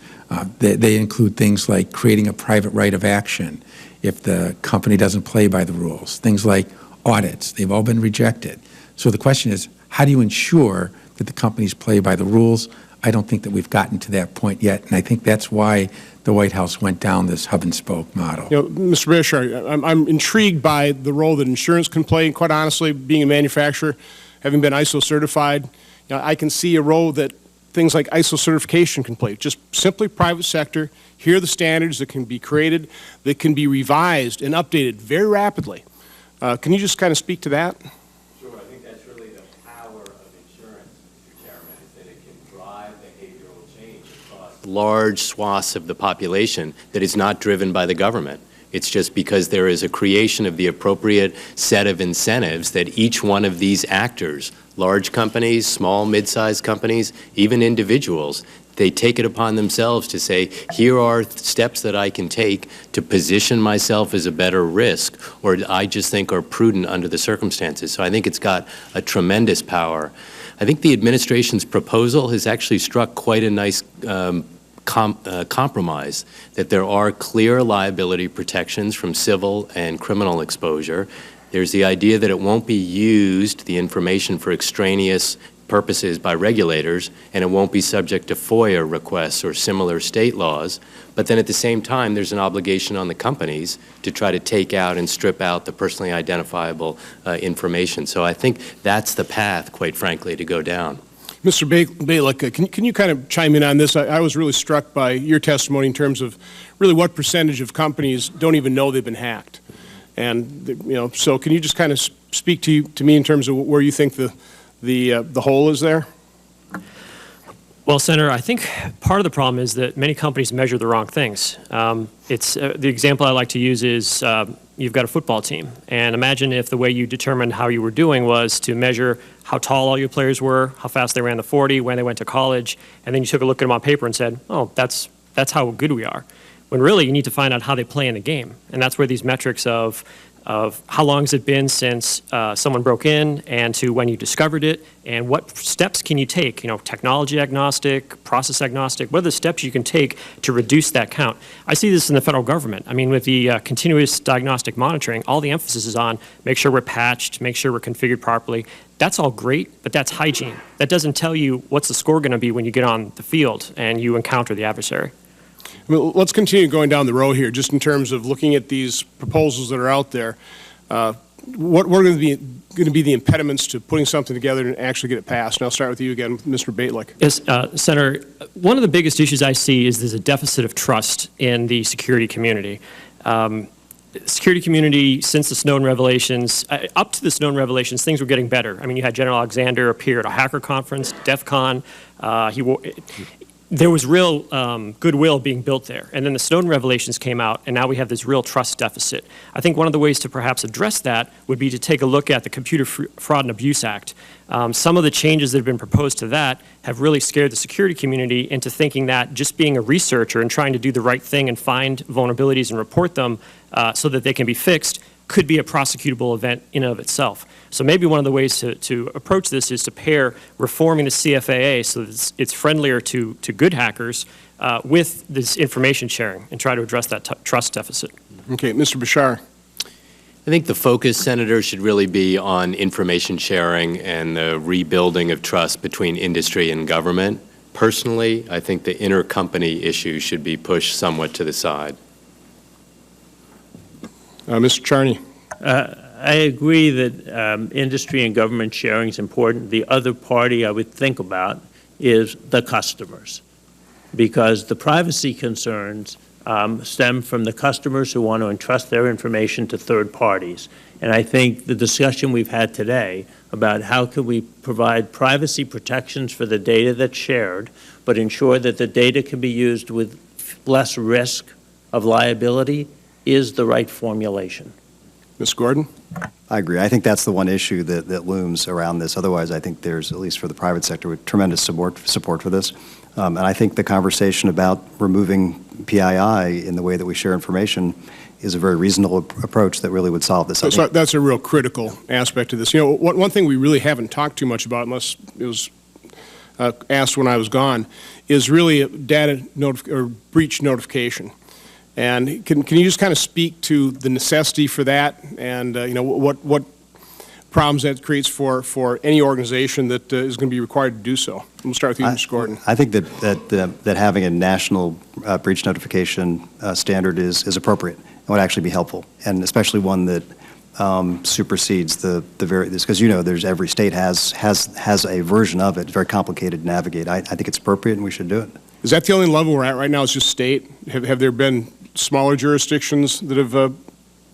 They include things like creating a private right of action if the company doesn't play by the rules, things like audits. They've all been rejected. So the question is, how do you ensure that the companies play by the rules? I don't think that we've gotten to that point yet, and I think that's why the White House went down this hub and spoke model. You know, Mr. Bishar, I'm intrigued by the role that insurance can play, and quite honestly, being a manufacturer, having been ISO certified, you know, I can see a role that things like ISO certification can play. Just simply private sector, here are the standards that can be created, that can be revised and updated very rapidly. Can you just kind of speak to that? Sure. I think that's really the power of insurance, Mr. Chairman, is that it can drive behavioral change across large swaths of the population that is not driven by the government. It's just because there is a creation of the appropriate set of incentives that each one of these actors, large companies, small, mid-sized companies, even individuals, they take it upon themselves to say, here are steps that I can take to position myself as a better risk, or I just think are prudent under the circumstances. So I think it's got a tremendous power. I think the administration's proposal has actually struck quite a nice compromise, that there are clear liability protections from civil and criminal exposure. There's the idea that it won't be used, the information, for extraneous purposes by regulators, and it won't be subject to FOIA requests or similar state laws. But then at the same time, there's an obligation on the companies to try to take out and strip out the personally identifiable information. So I think that's the path, quite frankly, to go down. Mr. Balick, can you kind of chime in on this? I was really struck by your testimony in terms of really what percentage of companies don't even know they've been hacked. And, you know, so can you just kind of speak to me in terms of where you think the hole is there? Well, Senator, I think part of the problem is that many companies measure the wrong things. The example I like to use is you've got a football team, and imagine if the way you determined how you were doing was to measure how tall all your players were, how fast they ran the 40, when they went to college, and then you took a look at them on paper and said, oh, that's how good we are. When really you need to find out how they play in the game, and that's where these metrics of how long has it been since someone broke in, and to when you discovered it, and what steps can you take, you know, technology agnostic, process agnostic, what are the steps you can take to reduce that count? I see this in the federal government. I mean, with the continuous diagnostic monitoring, all the emphasis is on make sure we're patched, make sure we're configured properly. That's all great, but that's hygiene. That doesn't tell you what's the score going to be when you get on the field and you encounter the adversary. Well, let's continue going down the road here, just in terms of looking at these proposals that are out there. What are going to be the impediments to putting something together and actually get it passed? And I'll start with you again, Mr. Balick. Yes, Senator, one of the biggest issues I see is there's a deficit of trust in the security community. Security community, since the Snowden revelations, up to the Snowden revelations, things were getting better. I mean, you had General Alexander appear at a hacker conference, DEF CON. There was real goodwill being built there. And then the Snowden revelations came out, and now we have this real trust deficit. I think one of the ways to perhaps address that would be to take a look at the Computer Fraud and Abuse Act. Some of the changes that have been proposed to that have really scared the security community into thinking that just being a researcher and trying to do the right thing and find vulnerabilities and report them so that they can be fixed could be a prosecutable event in and of itself. So maybe one of the ways to approach this is to pair reforming the CFAA so that it's friendlier to good hackers with this information sharing and try to address that trust deficit. Okay, Mr. Bashar. I think the focus, Senator, should really be on information sharing and the rebuilding of trust between industry and government. Personally, I think the intercompany issue should be pushed somewhat to the side. Mr. Charney. I agree that industry and government sharing is important. The other party I would think about is the customers, because the privacy concerns stem from the customers who want to entrust their information to third parties. And I think the discussion we've had today about how can we provide privacy protections for the data that's shared, but ensure that the data can be used with less risk of liability is the right formulation. Ms. Gordon? I agree. I think that's the one issue that looms around this. Otherwise, I think there's, at least for the private sector, tremendous support for this. And I think the conversation about removing PII in the way that we share information is a very reasonable approach that really would solve this. So that's a real critical aspect of this. You know, one thing we really haven't talked too much about, unless it was asked when I was gone, is really data or breach notification. And can you just kind of speak to the necessity for that, and you know, what problems that creates for any organization that is going to be required to do so? We'll start with you, Mr. Gordon. I think that having a national breach notification standard is appropriate and would actually be helpful, and especially one that supersedes the various, because you know there's every state has a version of it. It's very complicated to navigate. I think it's appropriate, and we should do it. Is that the only level we're at right now? Is just state? Have there been smaller jurisdictions that have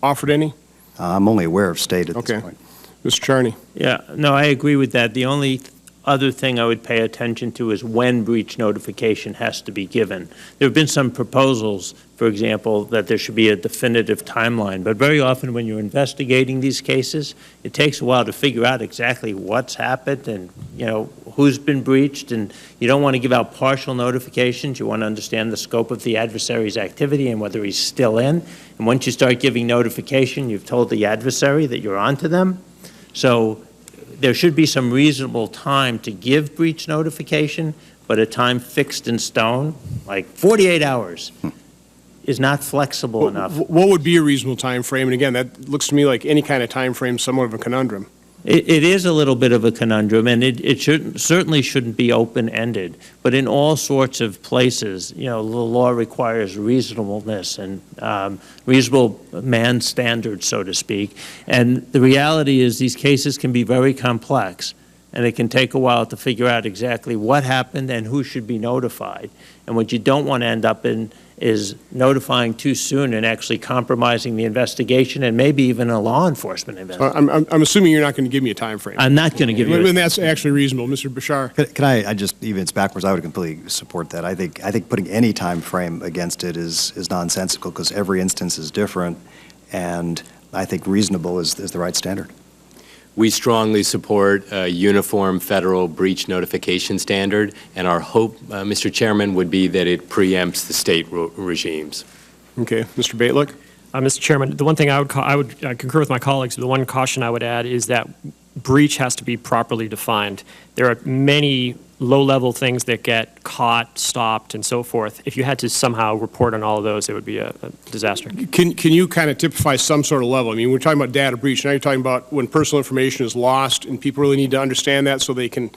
offered any? I'm only aware of state at this point. Mr. Charney. Yeah, no, I agree with that. The only other thing I would pay attention to is when breach notification has to be given. There have been some proposals, for example, that there should be a definitive timeline, but very often when you're investigating these cases, it takes a while to figure out exactly what's happened and, who's been breached, and you don't want to give out partial notifications. You want to understand the scope of the adversary's activity and whether he's still in. And once you start giving notification, you've told the adversary that you're on to them. So there should be some reasonable time to give breach notification, but a time fixed in stone, like 48 hours, is not flexible enough. What would be a reasonable time frame? And again, that looks to me like any kind of time frame is somewhat of a conundrum. It is a little bit of a conundrum, and it certainly shouldn't be open-ended. But in all sorts of places, the law requires reasonableness and reasonable man standards, so to speak. And the reality is these cases can be very complex, and it can take a while to figure out exactly what happened and who should be notified. And what you don't want to end up in is notifying too soon and actually compromising the investigation and maybe even a law enforcement investigation. I'm assuming you're not going to give me a time frame. I'm not going to give you And that's actually reasonable. Mr. Bashar? Can I just, even it's backwards, I would completely support that. I think putting any time frame against it is nonsensical because every instance is different, and I think reasonable is the right standard. We strongly support a uniform federal breach notification standard, and our hope, Mr. Chairman, would be that it preempts the state regimes. Okay. Mr. Baitlick? Mr. Chairman, the one thing I would concur with my colleagues, but the one caution I would add is that breach has to be properly defined. There are many low-level things that get caught, stopped, and so forth. If you had to somehow report on all of those, it would be a disaster. Can you kind of typify some sort of level? I mean, we're talking about data breach. Now you're talking about when personal information is lost, and people really need to understand that so they can,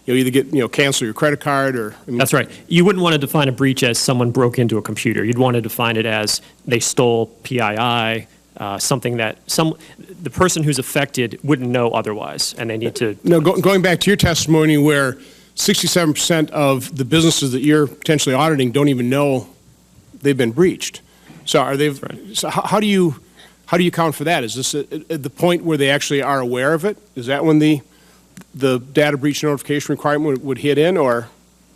either get, cancel your credit card or. That's right. You wouldn't want to define a breach as someone broke into a computer. You'd want to define it as they stole PII, something that the person who's affected wouldn't know otherwise, and they need to. No, going back to your testimony where 67% of the businesses that you're potentially auditing don't even know they've been breached. So are they? Right. So how do you account for that? Is this at the point where they actually are aware of it? Is that when the data breach notification requirement would hit in, or?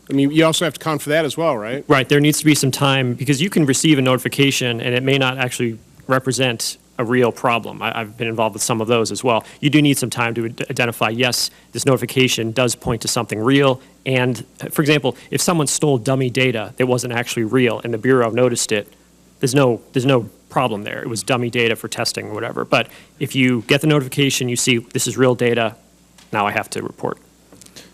I mean, you also have to account for that as well, right? Right. There needs to be some time because you can receive a notification and it may not actually represent a real problem. I've been involved with some of those as well. You do need some time to identify, yes, this notification does point to something real. And, for example, if someone stole dummy data that wasn't actually real and the Bureau noticed it, there's no problem there. It was dummy data for testing or whatever. But if you get the notification, you see this is real data, now I have to report.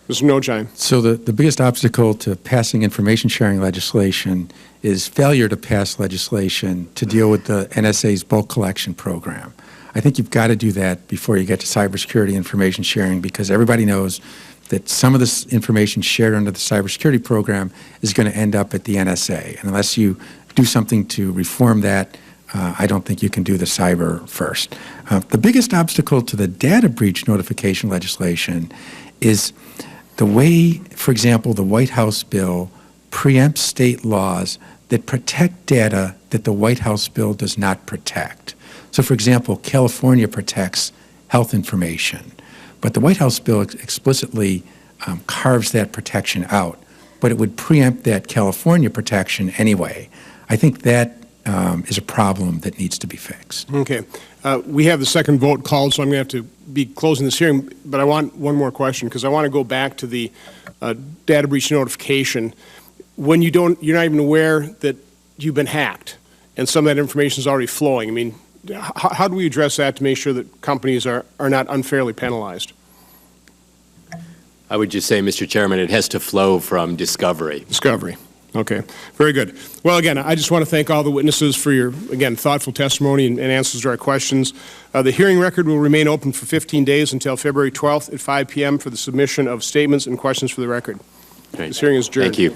Mr. Nojine. So the biggest obstacle to passing information sharing legislation is failure to pass legislation to deal with the NSA's bulk collection program. I think you've got to do that before you get to cybersecurity information sharing, because everybody knows that some of this information shared under the cybersecurity program is going to end up at the NSA. And unless you do something to reform that, I don't think you can do the cyber first. The biggest obstacle to the data breach notification legislation is the way, for example, the White House bill preempts state laws that protect data that the White House bill does not protect. So, for example, California protects health information, but the White House bill explicitly carves that protection out, but it would preempt that California protection anyway. I think that is a problem that needs to be fixed. Okay. We have the second vote called, so I'm going to have to be closing this hearing, but I want one more question because I want to go back to the data breach notification. When you're not even aware that you've been hacked and some of that information is already flowing, I mean, how do we address that to make sure that companies are not unfairly penalized? I would just say, Mr. Chairman, it has to flow from discovery. Discovery. Okay. Very good. Well, again, I just want to thank all the witnesses for your, again, thoughtful testimony and answers to our questions. The hearing record will remain open for 15 days until February 12th at 5 p.m. for the submission of statements and questions for the record. Great. This hearing is adjourned. Thank you.